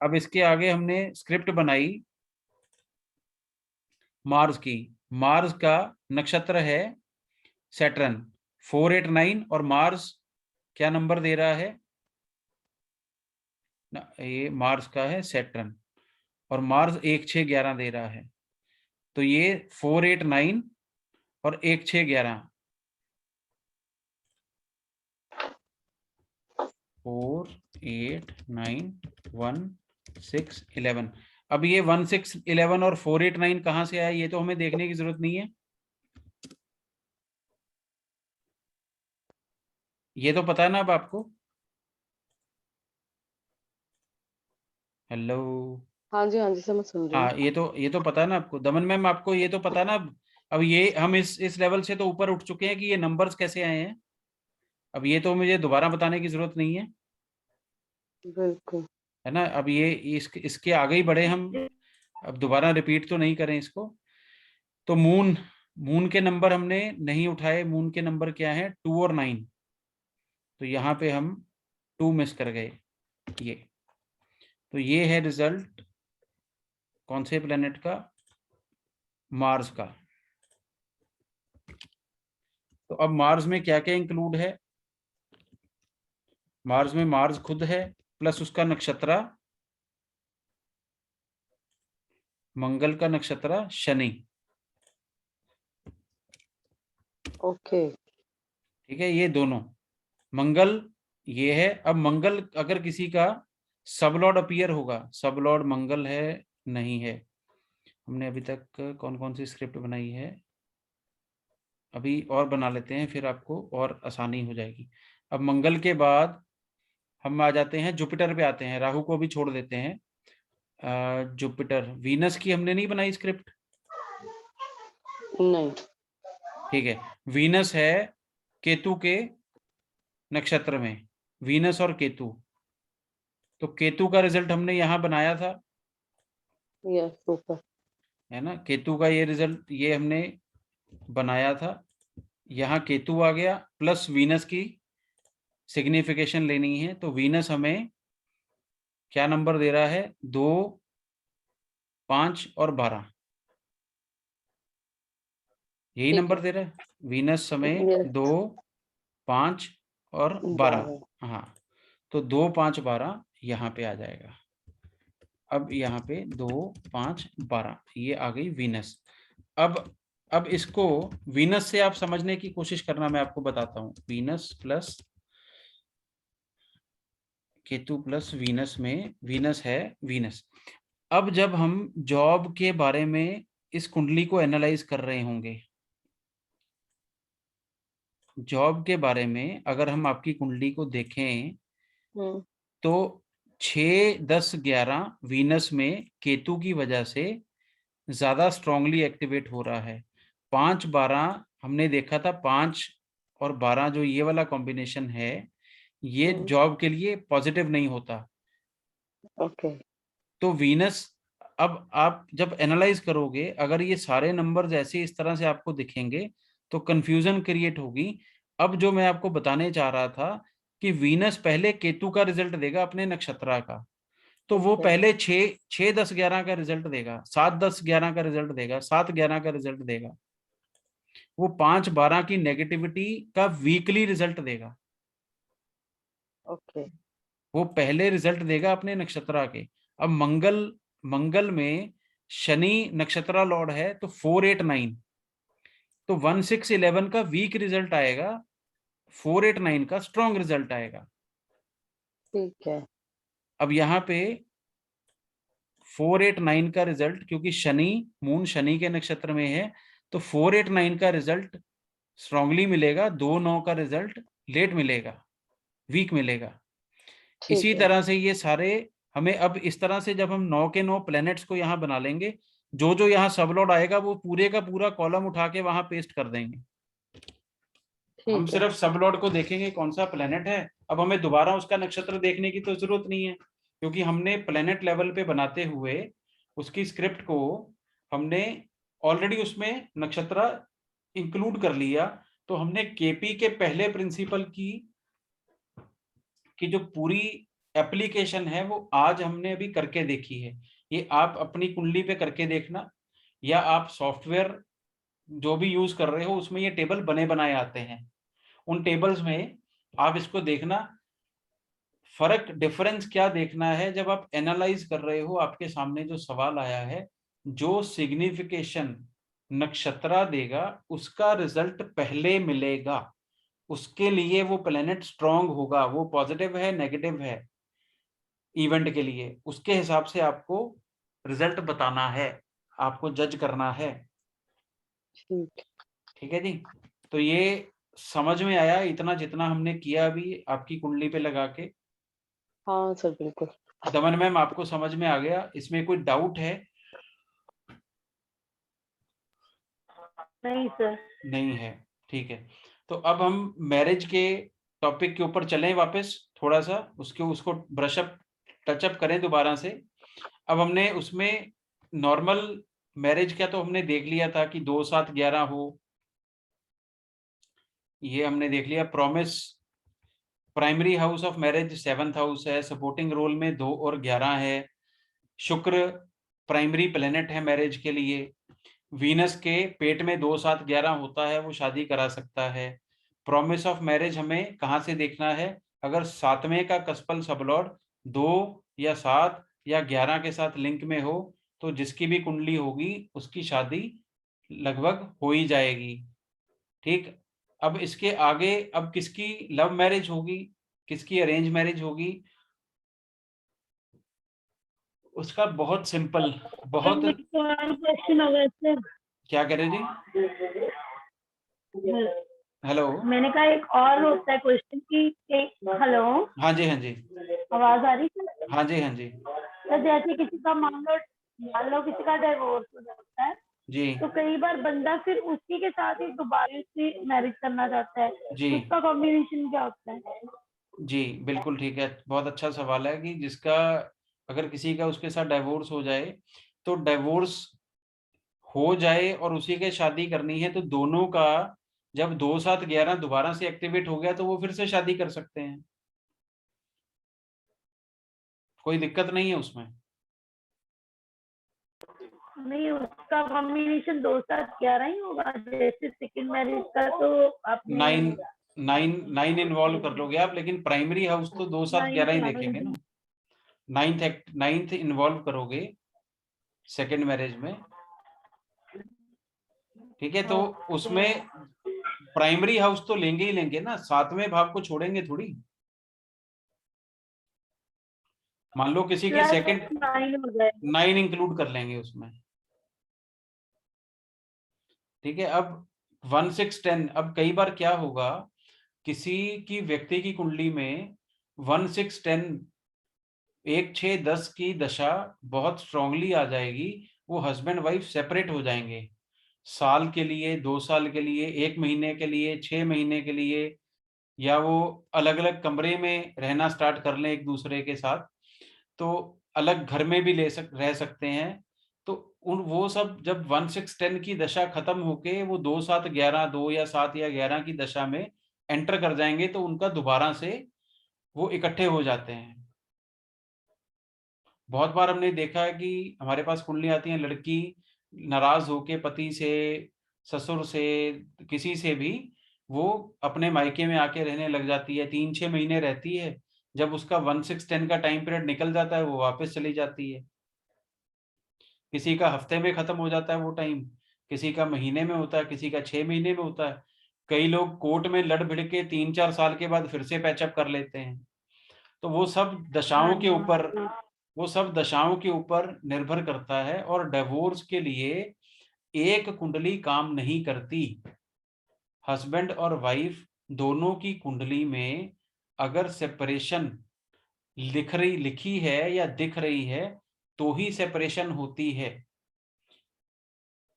अब इसके आगे हमने स्क्रिप्ट बनाई मार्स की। मार्स का नक्षत्र है सैटर्न 4 8 9, और मार्स क्या नंबर दे रहा है ना? ये मार्स का है सैटर्न, और मार्स 1 6 11 दे रहा है। तो ये 4 8 9 और 1 6 11, 4 8 9 1 6 11। अब ये 1 6 11 और 4 8 9 कहाँ से आया, ये तो हमें देखने की जरूरत नहीं है, ये तो पता है ना अब आपको। हेलो। हाँ जी, हाँ जी, सर मैं सुन रही हाँ, हूँ। ये तो पता है ना आपको, दमन मैम, आपको ये तो पता है ना अब ये हम इस लेवल से तो ऊपर उठ चुके हैं कि ये नंबर्स कैसे आए हैं। अब ये तो मुझे दोबारा बताने की जरूरत नहीं है, बिल्कुल। है ना। अब ये इसके आगे ही बढ़े हम, अब दोबारा रिपीट तो नहीं करें इसको। तो मून, मून के नंबर हमने नहीं उठाए। मून के नंबर क्या है? 2 और 9। तो यहाँ पे हम 2 मिस कर गए। ये तो ये है रिजल्ट कौन से प्लेनेट का? मार्स का। तो अब मार्स में क्या क्या इंक्लूड है? मार्स में मार्स खुद है प्लस उसका नक्षत्र, मंगल का नक्षत्र शनि। ओके। ठीक है, ये दोनों मंगल ये है। अब मंगल अगर किसी का सबलॉर्ड अपीयर होगा, सबलॉर्ड मंगल है नहीं है। हमने अभी तक कौन कौन सी स्क्रिप्ट बनाई है, अभी और बना लेते हैं, फिर आपको और आसानी हो जाएगी। अब मंगल के बाद हम आ जाते हैं जुपिटर पे, आते हैं, राहु को भी छोड़ देते हैं। जुपिटर, वीनस की हमने नहीं बनाई स्क्रिप्ट, नहीं। ठीक है। वीनस है केतु के नक्षत्र में, वीनस और केतु। तो केतु का रिजल्ट हमने यहाँ बनाया था, यस, सुपर। है ना। केतु का ये रिजल्ट ये हमने बनाया था। यहाँ केतु आ गया प्लस वीनस की सिग्निफिकेशन लेनी है। तो वीनस हमें क्या नंबर दे रहा है? 2 5 और 12, यही ठीक नंबर है। दे रहा है वीनस हमें, यस। 2 5 और 12। 12। हाँ, तो 2 5 12 यहाँ पे आ जाएगा। अब यहाँ पे 2 5 12 ये आ गई वीनस। अब इसको वीनस से आप समझने की कोशिश करना, मैं आपको बताता हूँ। Venus plus Ketu plus Venus में वीनस है वीनस। अब जब हम जॉब के बारे में इस कुंडली को एनालाइज कर रहे होंगे, जॉब के बारे में अगर हम आपकी कुंडली को देखें तो 6 10 11 वीनस में केतु की वजह से ज्यादा स्ट्रांगली एक्टिवेट हो रहा है। 5 12 हमने देखा था, 5 और 12 जो ये वाला कॉम्बिनेशन है, ये जॉब के लिए पॉजिटिव नहीं होता। ओके। तो वीनस, अब आप जब एनालाइज करोगे, अगर ये सारे नंबर्स ऐसे इस तरह से आपको दिखेंगे तो कंफ्यूजन क्रिएट होगी। अब जो मैं आपको बताने चाह रहा था कि वीनस पहले केतु का रिजल्ट देगा अपने नक्षत्र का, तो वो पहले 6 6 10 11 का रिजल्ट देगा, 7 10 11 का रिजल्ट देगा, 7 11 का रिजल्ट देगा। वो 5 12 की नेगेटिविटी का वीकली रिजल्ट देगा। ओके। वो पहले रिजल्ट देगा अपने नक्षत्र के। अब मंगल मंगल में शनि नक्षत्रा लॉर्ड है तो 489, तो 1611 का वीक रिजल्ट आएगा, 489 का स्ट्रॉन्ग रिजल्ट आएगा। ठीक है। अब यहाँ पे 489 का रिजल्ट, क्योंकि शनि मून शनि के नक्षत्र में है, तो 489 का रिजल्ट स्ट्रांगली मिलेगा, 29 का रिजल्ट लेट मिलेगा, वीक मिलेगा। इसी तरह से ये सारे हमें अब इस तरह से जब हम 9 के 9 प्लैनेट्स को यहाँ बना लेंगे, जो जो यहाँ सबलॉर्ड आएगा वो पूरे का पूरा कॉलम उठा के वहां पेस्ट कर देंगे। हम सिर्फ सबलॉर्ड को देखेंगे कौन सा प्लेनेट है। अब हमें दोबारा उसका नक्षत्र देखने की तो जरूरत नहीं है, क्योंकि हमने प्लेनेट लेवल पे बनाते हुए उसकी स्क्रिप्ट को हमने ऑलरेडी उसमें नक्षत्र इंक्लूड कर लिया। तो हमने केपी के पहले प्रिंसिपल की जो पूरी एप्लीकेशन है वो आज हमने अभी करके देखी है। ये आप अपनी कुंडली पे करके देखना, या आप सॉफ्टवेयर जो भी यूज कर रहे हो उसमें ये टेबल बने बनाए आते हैं, उन टेबल्स में आप इसको देखना। फर्क डिफरेंस क्या देखना है, जब आप एनालाइज कर रहे हो आपके सामने जो सवाल आया है, जो सिग्निफिकेशन नक्षत्रा देगा उसका रिजल्ट पहले मिलेगा, उसके लिए वो प्लेनेट स्ट्रांग होगा, वो पॉजिटिव है नेगेटिव है इवेंट के लिए, उसके हिसाब से आपको रिजल्ट बताना है, आपको जज करना है। ठीक है जी। तो ये समझ में आया इतना जितना हमने किया अभी आपकी कुंडली पे लगा के? हाँ सर बिल्कुल। दमन मैम आपको समझ में आ गया? इसमें कोई डाउट है? नहीं सर। नहीं है, ठीक है। तो अब हम मैरिज के टॉपिक के ऊपर चलें वापस, थोड़ा सा उसको ब्रशअप टचअप करें दोबारा से। अब हमने उसमें नॉर्मल मैरिज का तो हमने देख लिया था कि 2 7 11 हो, ये हमने देख लिया। Promise primary house of marriage 7th house है, सपोर्टिंग रोल में 2 और 11 है। शुक्र प्राइमरी प्लेनेट है मैरिज के लिए। वीनस के पेट में 2 7 11 होता है, वो शादी करा सकता है। प्रॉमिस ऑफ मैरिज हमें कहाँ से देखना है? अगर 7वें का कस्पल सबलॉर्ड 2 या 7 या 11 के साथ लिंक में हो तो जिसकी भी कुंडली होगी उसकी शादी लगभग हो ही जाएगी। ठीक। अब इसके आगे अब किसकी लव मैरिज होगी, किसकी अरेंज मैरिज होगी, उसका बहुत सिंपल, बहुत क्वेश्चन होगा सर। क्या कह रहे जी? हेलो, मैंने कहा एक और होता है क्वेश्चन की। हेलो, हाँ जी हाँ जी, आवाज आ रही है? हाँ जी हाँ जी। तो जैसे किसी का मान लो किसी का डिवोर्स हो जाता है जी, तो कई बार बंदा फिर उसी के साथ ही दोबारा उसकी मैरिज करना चाहता है, जी, तो उसका कॉम्बिनेशन क्या होता है? जी बिल्कुल ठीक है, बहुत अच्छा सवाल है कि जिसका अगर किसी का उसके साथ डाइवोर्स हो जाए, तो डाइवोर्स हो जाए और उसी के शादी करनी है तो दोनों का जब 2 7 11 दोबारा से एक्टिवेट हो गया तो वो फिर से शादी कर सकते हैं, कोई दिक्कत नहीं है उसमें। नहीं, उसका कॉम्बिनेशन 2 7 11 ही होगा। जैसे सेकंड मैरिज का तो आपने 9 इन्वॉल्व कर लोगे आप, लेकिन प्राइमरी हाउस तो 2 7 11 ही देखेंगे ना। 9th इन्वॉल्व करोगे सेकंड मैरिज में, ठीक है? तो उसमें प्राइमरी हाउस तो लेंगे ही लेंगे ना, 7वें भाव को छोड़ेंगे थोड़ी। मान लो किसी के सेकंड 9 इंक्लूड कर लेंगे उसमें, ठीक है? अब 1 6 10, अब कई बार क्या होगा, किसी की व्यक्ति की कुंडली में 1 6 10 1 6 10 की दशा बहुत स्ट्रांगली आ जाएगी, वो हस्बैंड वाइफ सेपरेट हो जाएंगे साल के लिए, 2 साल के लिए, 1 महीने के लिए, 6 महीने के लिए, या वो अलग अलग कमरे में रहना स्टार्ट कर लें एक दूसरे के साथ, तो अलग घर में भी रह सकते हैं। तो वो सब जब 1 6 10 की दशा खत्म होके वो 2 7 11 2 या 7 या 11 की दशा में एंटर कर जाएंगे तो उनका दोबारा से वो इकट्ठे हो जाते हैं। बहुत बार हमने देखा है कि हमारे पास कुंडली आती है, लड़की नाराज होके पति से, ससुर से, किसी से भी वो अपने मायके में आके रहने लग जाती है, 3 6 महीने रहती है, जब उसका 1 6 10 का टाइम पीरियड निकल जाता है वो वापस चली जाती है। किसी का हफ्ते में खत्म हो जाता है वो टाइम, किसी का महीने में होता है, किसी का 6 महीने में होता है। कई लोग कोर्ट में लड़ भिड़ के 3-4 साल के बाद फिर से पैचअप कर लेते हैं। तो वो सब दशाओं के ऊपर, वो सब दशाओं के ऊपर निर्भर करता है। और डिवोर्स के लिए एक कुंडली काम नहीं करती। हस्बैंड और वाइफ दोनों की कुंडली में अगर सेपरेशन लिखी है या दिख रही है तो ही सेपरेशन होती है,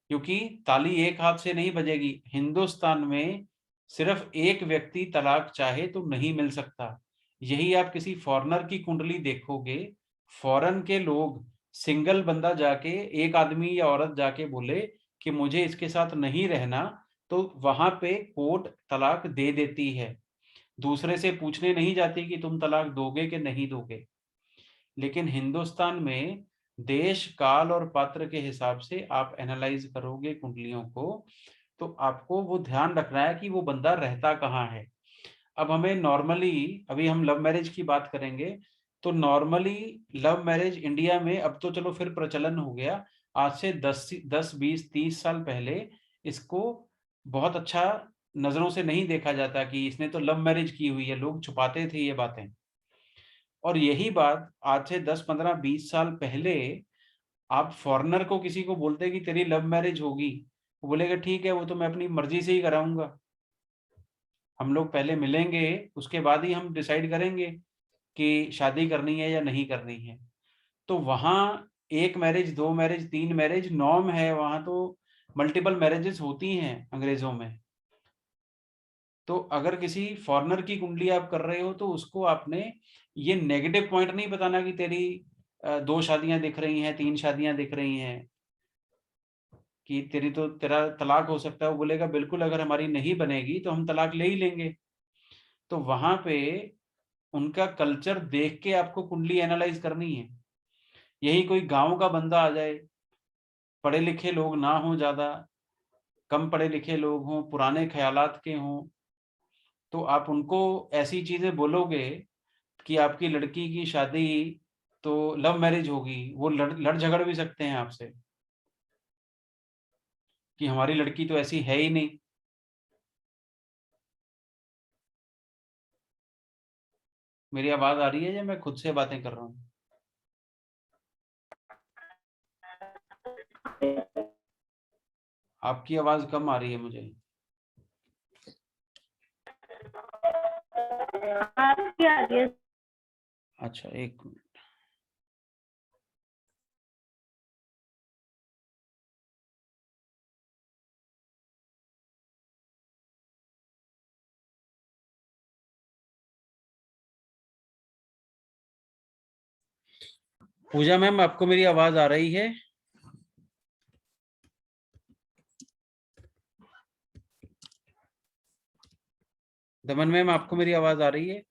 क्योंकि ताली एक हाथ से नहीं बजेगी। हिंदुस्तान में सिर्फ एक व्यक्ति तलाक चाहे तो नहीं मिल सकता। यही आप किसी फॉरेनर की कुंडली देखोगे, फॉरेन के लोग सिंगल बंदा जाके, एक आदमी या औरत जाके बोले कि मुझे इसके साथ नहीं रहना, तो वहां पे कोर्ट तलाक दे देती है। दूसरे से पूछने नहीं जाती कि तुम तलाक दोगे कि नहीं दोगे। लेकिन हिंदुस्तान में देश, काल और पात्र के हिसाब से आप एनालाइज करोगे कुंडलियों को, तो आपको वो ध्यान रखना है कि वो बंदा रहता कहाँ है। अब हमें नॉर्मली, अभी हम लव मैरिज की बात करेंगे, तो नॉर्मली लव मैरिज इंडिया में अब तो चलो फिर प्रचलन हो गया। आज से 10, 20, 30 साल पहले इसको बहुत अच्छा नजरों से नहीं देखा जाता कि इसने तो लव मैरिज की हुई है, लोग छुपाते थे ये बातें। और यही बात आज से 10, 15, 20 साल पहले आप फॉरेनर को किसी को बोलते कि तेरी लव मैरिज होगी, वो बोलेगा ठीक है, वो तो मैं अपनी मर्जी से ही कराऊंगा। हम लोग पहले मिलेंगे, उसके बाद ही हम डिसाइड करेंगे कि शादी करनी है या नहीं करनी है। तो वहाँ एक मैरिज, 2 मैरिज, 3 मैरिज नॉर्म है। वहाँ तो मल्टीपल मैरिजेस होती हैं अंग्रेजों में। तो अगर किसी फॉरेनर की कुंडली आप कर रहे हो तो उसको आपने ये नेगेटिव पॉइंट नहीं बताना कि तेरी 2 शादियां दिख रही हैं, 3 शादियां दिख रही हैं, कि तेरा तलाक हो सकता है। वो बोलेगा बिल्कुल, अगर हमारी नहीं बनेगी तो हम तलाक ले ही लेंगे। तो वहां पे उनका कल्चर देख के आपको कुंडली एनालाइज करनी है। यही कोई गांव का बंदा आ जाए, पढ़े लिखे लोग ना हो ज्यादा, कम पढ़े लिखे लोग हों, पुराने ख्यालात के हों, तो आप उनको ऐसी चीजें बोलोगे कि आपकी लड़की की शादी तो लव मैरिज होगी, वो लड़ झगड़ भी सकते हैं आपसे कि हमारी लड़की तो ऐसी है ही नहीं। मेरी आवाज आ रही है या मैं खुद से बातें कर रहा हूँ? आपकी आवाज कम आ रही है मुझे। अच्छा, एक मिनट। पूजा मैम, आपको मेरी आवाज आ रही है? दमन मैम, आपको मेरी आवाज आ रही है?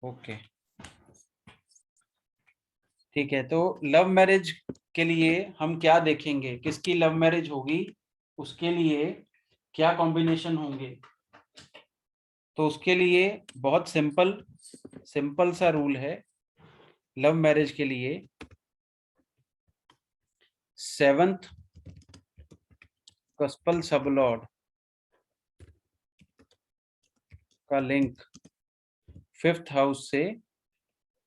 ओके, ठीक है। तो लव मैरिज के लिए हम क्या देखेंगे, किसकी लव मैरिज होगी, उसके लिए क्या कॉम्बिनेशन होंगे। तो उसके लिए बहुत सिंपल सा रूल है। लव मैरिज के लिए 7th कस्पल सबलॉर्ड का लिंक 5th हाउस से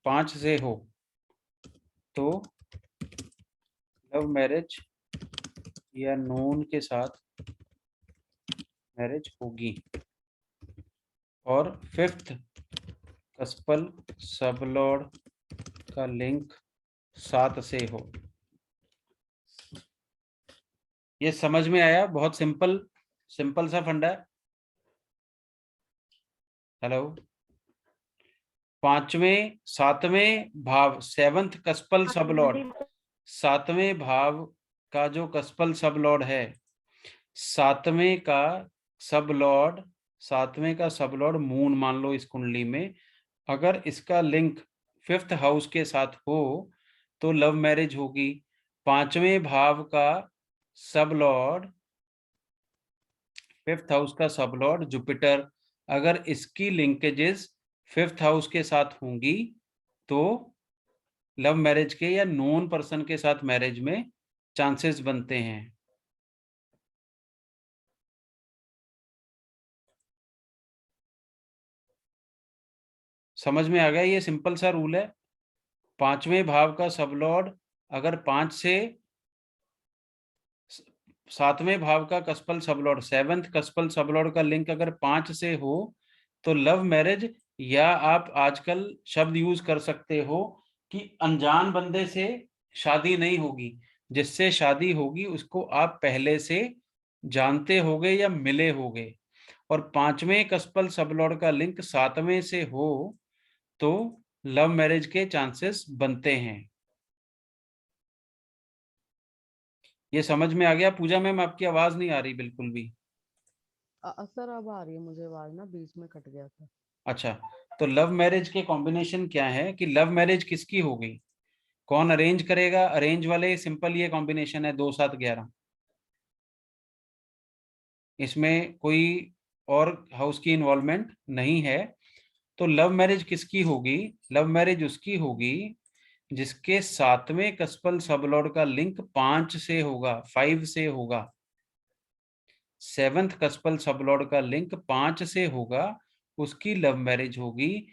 5 से हो तो लव मैरिज या नून के साथ मैरिज होगी। और 5th कस्पल सबलॉर्ड का लिंक 7 से हो। ये समझ में आया? बहुत सिंपल सा फंडा है। हेलो। 7वें भाव, 7th कस्पल सबलॉर्ड, 7वें भाव का जो कस्पल सबलॉर्ड है, 7वें का सबलॉर्ड, 7वें का सबलॉर्ड मून मान लो इस कुंडली में, अगर इसका लिंक 5th हाउस के साथ हो तो लव मैरिज होगी। 5वें भाव का सबलॉर्ड, 5th हाउस का सबलॉर्ड जुपिटर, अगर इसकी लिंकेजेस 5th हाउस के साथ होंगी तो लव मैरिज के या नोन पर्सन के साथ मैरिज में चांसेस बनते हैं। समझ में आ गया? ये सिंपल सा रूल है। पांचवें भाव का सबलॉर्ड अगर 5 से सातवें भाव का कस्पल सबलॉर्ड, सेवंथ कस्पल सबलॉर्ड का लिंक अगर 5 से हो तो लव मैरिज, या आप आजकल शब्द यूज कर सकते हो कि अनजान बंदे से शादी नहीं होगी। जिससे शादी होगी उसको आप पहले से जानते होगे या मिले होगे। और पांचवें कस्पल सबलॉर्ड का लिंक 7वें से हो तो लव मैरिज के चांसेस बनते हैं। ये समझ में आ गया? पूजा मैम आपकी आवाज नहीं आ रही बिल्कुल भी। सर अब आ रही है मुझे आवाज, ना बीच में कट गया था। अच्छा, तो लव मैरिज के कॉम्बिनेशन क्या है कि लव मैरिज किसकी होगी, कौन अरेंज करेगा? अरेंज वाले सिंपल ये कॉम्बिनेशन है 2 7 11। इसमें कोई और हाउस की इन्वॉल्वमेंट नहीं है। तो लव मैरिज किसकी होगी? लव मैरिज उसकी होगी जिसके 7वें कस्पल सबलॉर्ड का लिंक 5 से होगा, 5 से होगा। 7th कस्पल सबलॉर्ड का लिंक 5 से होगा, उसकी लव मैरिज होगी।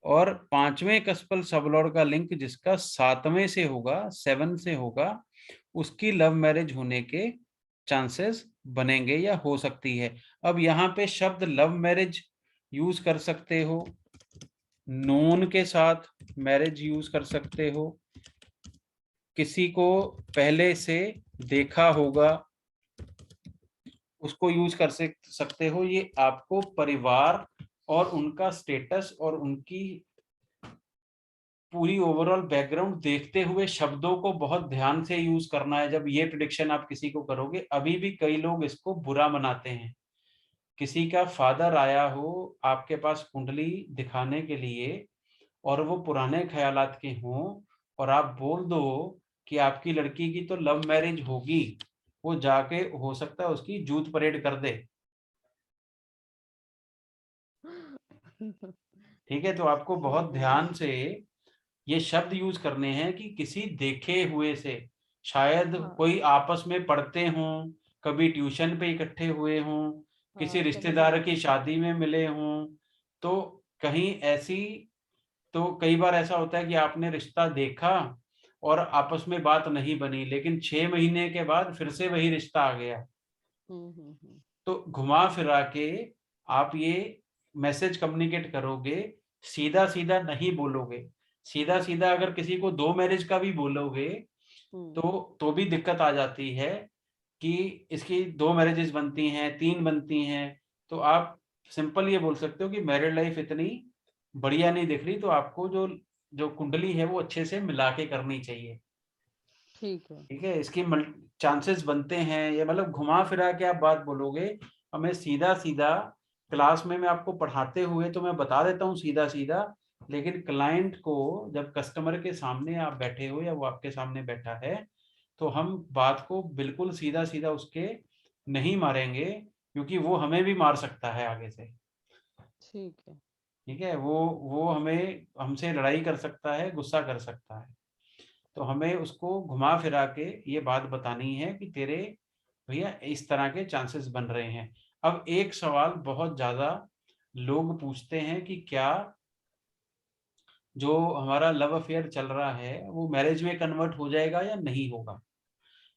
और पांचवें कस्पल सबलॉर्ड का लिंक जिसका 7वें से होगा, 7 से होगा, उसकी लव मैरिज होने के चांसेस बनेंगे या हो सकती है। अब यहाँ पे शब्द लव मैरिज यूज कर सकते हो, नोन के साथ मैरिज यूज कर सकते हो, किसी को पहले से देखा होगा उसको यूज कर सकते हो। ये आपको परिवार और उनका स्टेटस और उनकी पूरी ओवरऑल बैकग्राउंड देखते हुए शब्दों को बहुत ध्यान से यूज करना है जब ये प्रिडिक्शन आप किसी को करोगे। अभी भी कई लोग इसको बुरा मनाते हैं। किसी का फादर आया हो आपके पास कुंडली दिखाने के लिए और वो पुराने ख्यालात के हों और आप बोल दो कि आपकी लड़की की तो लव मैरिज होगी, वो जाके हो सकता है उसकी जूत परेड कर दे। ठीक है, तो आपको बहुत ध्यान से ये शब्द यूज करने हैं कि किसी देखे हुए से, शायद कोई आपस में पढ़ते हों, कभी ट्यूशन पे इकट्ठे हुए हों, किसी रिश्तेदार की शादी में मिले हों, तो कहीं ऐसी, तो कई बार ऐसा होता है कि आपने रिश्ता देखा और आपस में बात नहीं बनी, लेकिन 6 महीने के बाद फिर से वही रिश्ता आ गया। तो घुमा फिरा के आप ये मैसेज कम्युनिकेट करोगे, सीधा सीधा नहीं बोलोगे। सीधा सीधा अगर किसी को 2 मैरिज का भी बोलोगे तो भी दिक्कत आ जाती है कि इसकी 2 मैरिजेस बनती हैं, 3 बनती हैं। तो आप सिंपल ये बोल सकते हो कि मैरिड लाइफ इतनी बढ़िया नहीं दिख रही, तो आपको जो जो कुंडली है वो अच्छे से मिला के करनी चाहिए। ठीक है, इसकी चांसेस बनते हैं। ये मतलब घुमा फिरा के आप बात बोलोगे, हमें सीधा सीधा क्लास में मैं आपको पढ़ाते हुए तो मैं बता देता हूँ सीधा सीधा, लेकिन क्लाइंट को जब कस्टमर के सामने आप बैठे हो या वो आपके सामने बैठा है तो हम बात को बिल्कुल सीधा सीधा उसके नहीं मारेंगे, क्योंकि वो हमें भी मार सकता है आगे से। ठीक है, वो हमें हमसे लड़ाई कर सकता है, गुस्सा कर सकता है। तो हमें उसको घुमा फिरा के ये बात बतानी है कि तेरे भैया इस तरह के चांसेस बन रहे हैं। अब एक सवाल बहुत ज्यादा लोग पूछते हैं कि क्या जो हमारा लव अफेयर चल रहा है वो मैरिज में कन्वर्ट हो जाएगा या नहीं होगा।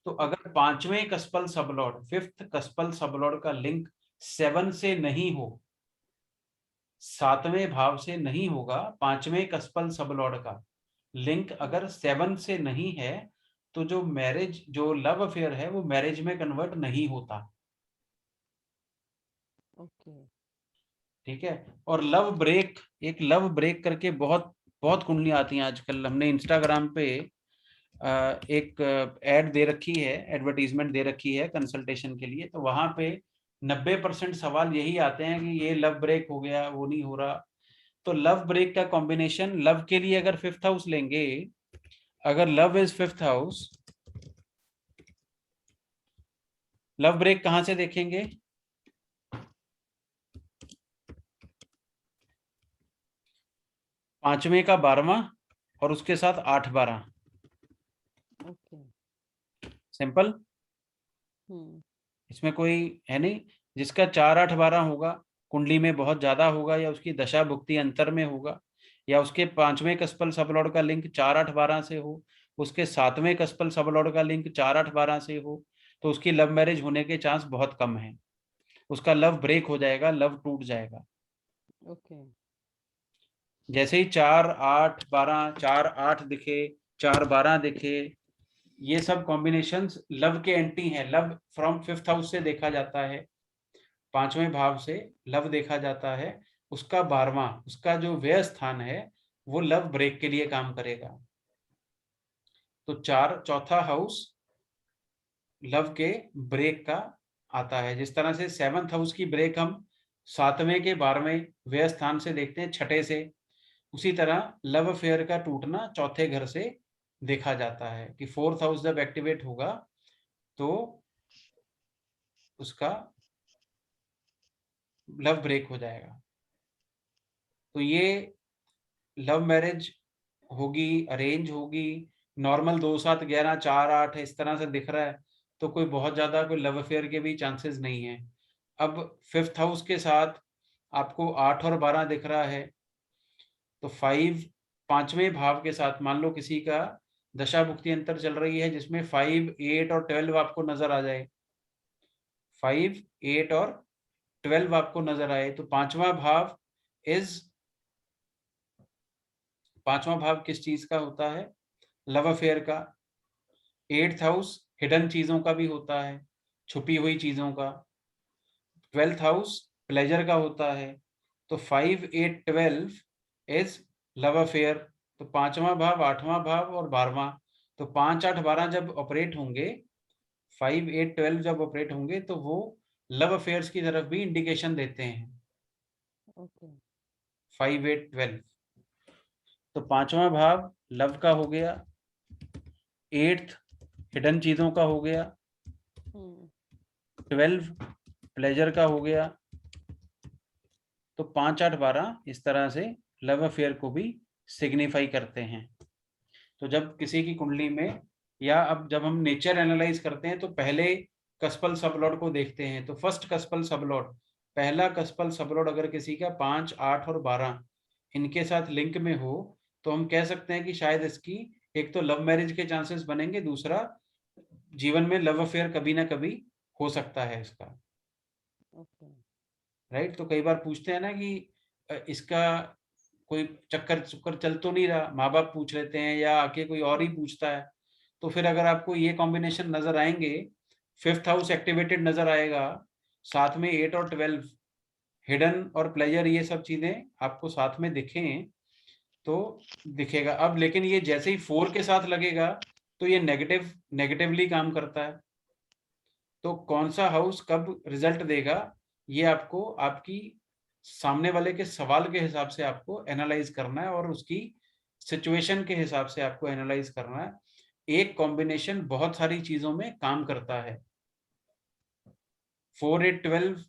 तो अगर पांचवें कस्पल सबलॉर्ड, 5th कस्पल सबलॉर्ड का लिंक 7 से नहीं हो, 7वें भाव से नहीं होगा, पांचवें कस्पल सबलॉर्ड का लिंक अगर 7 से नहीं है तो जो मैरिज, जो लव अफेयर है वो मैरिज में कन्वर्ट नहीं होता। ठीक है, और लव ब्रेक, एक लव ब्रेक करके बहुत बहुत कुंडली आती हैं आजकल। हमने इंस्टाग्राम पे एक एड दे रखी है, एडवर्टीजमेंट दे रखी है कंसल्टेशन के लिए, तो वहां पे 90% सवाल यही आते हैं कि ये लव ब्रेक हो गया, वो नहीं हो रहा। तो लव ब्रेक का कॉम्बिनेशन, लव के लिए अगर 5th हाउस लेंगे, अगर love is 5th house, love break कहां से देखेंगे? पांचवें का 12वां और उसके साथ 8-12। ओके। सिंपल, इसमें कोई है नहीं। जिसका 4-8-12 होगा, कुंडली में बहुत ज्यादा होगा, या उसकी दशा भुक्ति अंतर में होगा, या उसके 5वें कस्पल सबलॉर्ड का लिंक 4-8-12 से हो, उसके 7वें कस्पल सबलॉर्ड का लिंक 4-8-12 से हो, तो उसकी लव मैरिज होने के चांस बहुत कम है। उसका लव ब्रेक हो जाएगा, लव टूट जाएगा। ओके। जैसे ही 4-8-12, 4-8 दिखे, 4-12 दिखे, ये सब कॉम्बिनेशंस लव के एंटी हैं। लव फ्रॉम 5th हाउस से देखा जाता है, 5वें भाव से लव देखा जाता है। उसका 12वां, उसका जो व्यय स्थान है, वो लव ब्रेक के लिए काम करेगा। तो चौथा हाउस लव के ब्रेक का आता है। जिस तरह से 7th हाउस की ब्रेक हम 7वें के 12वें व्यय स्थान से देखते हैं, छठे से, उसी तरह लव अफेयर का टूटना चौथे घर से देखा जाता है कि 4th हाउस जब एक्टिवेट होगा तो उसका लव ब्रेक हो जाएगा। तो ये लव मैरिज होगी, अरेंज होगी, नॉर्मल 2-7-11, 4-8 इस तरह से दिख रहा है, तो कोई बहुत ज्यादा कोई लव अफेयर के भी चांसेस नहीं है। अब 5th हाउस के साथ आपको 8 और 12 दिख रहा है, तो 5वें भाव के साथ मान लो किसी का दशा भुक्ति अंतर चल रही है जिसमें 5, 8 और 12 आपको नजर आ जाए, 5, 8 और 12 आपको नजर आए, तो पांचवा भाव किस चीज का होता है? लव अफेयर का। 8th हाउस हिडन चीजों का भी होता है, छुपी हुई चीजों का। 12th हाउस प्लेजर का होता है। तो 5, 8, 12 इज लव अफेयर। तो 5वां भाव, 8वां भाव और 12वां, तो 5, 8, 12 जब ऑपरेट होंगे, 5, 8, 12 जब ऑपरेट होंगे, तो वो लव अफेयर्स की तरफ भी इंडिकेशन देते हैं। ओके। 5, 8, 12। तो 5वां भाव लव का हो गया, 8th हिडन चीजों का हो गया, 12 प्लेजर का हो गया। तो 5, 8, 12 इस तरह से लव अफेयर को भी सिग्निफाई करते हैं। तो जब किसी की कुंडली में, या अब जब हम नेचर एनालाइज करते हैं, तो पहले कस्पल सबलॉर्ड को देखते हैं। तो फर्स्ट कस्पल सबलॉर्ड, पहला कस्पल सबलॉर्ड अगर किसी का 5, 8 और 12 इनके साथ लिंक में हो, तो हम कह सकते हैं कि शायद इसकी एक तो लव मैरिज के चांसेस बनेंगे, दूसरा जीवन में लव अफेयर कभी ना कभी हो सकता है इसका। ओके। राइट। तो कई बार पूछते हैं ना कि इसका कोई चक्कर चक्कर चल तो नहीं रहा, माँ बाप पूछ लेते हैं या आके कोई और ही पूछता है। तो फिर अगर आपको ये कॉम्बिनेशन नजर आएंगे, 5th हाउस एक्टिवेटेड नजर आएगा, साथ में 8 और 12 हिडन और प्लेजर, ये सब चीजें आपको साथ में दिखें तो दिखेगा। अब लेकिन ये जैसे ही 4 के साथ लगेगा तो ये नेगेटिवली काम करता है। तो कौन सा हाउस कब रिजल्ट देगा, ये आपको आपकी सामने वाले के सवाल के हिसाब से आपको एनालाइज करना है, और उसकी सिचुएशन के हिसाब से आपको एनालाइज करना है। एक कॉम्बिनेशन बहुत सारी चीजों में काम करता है। 4, 8, 12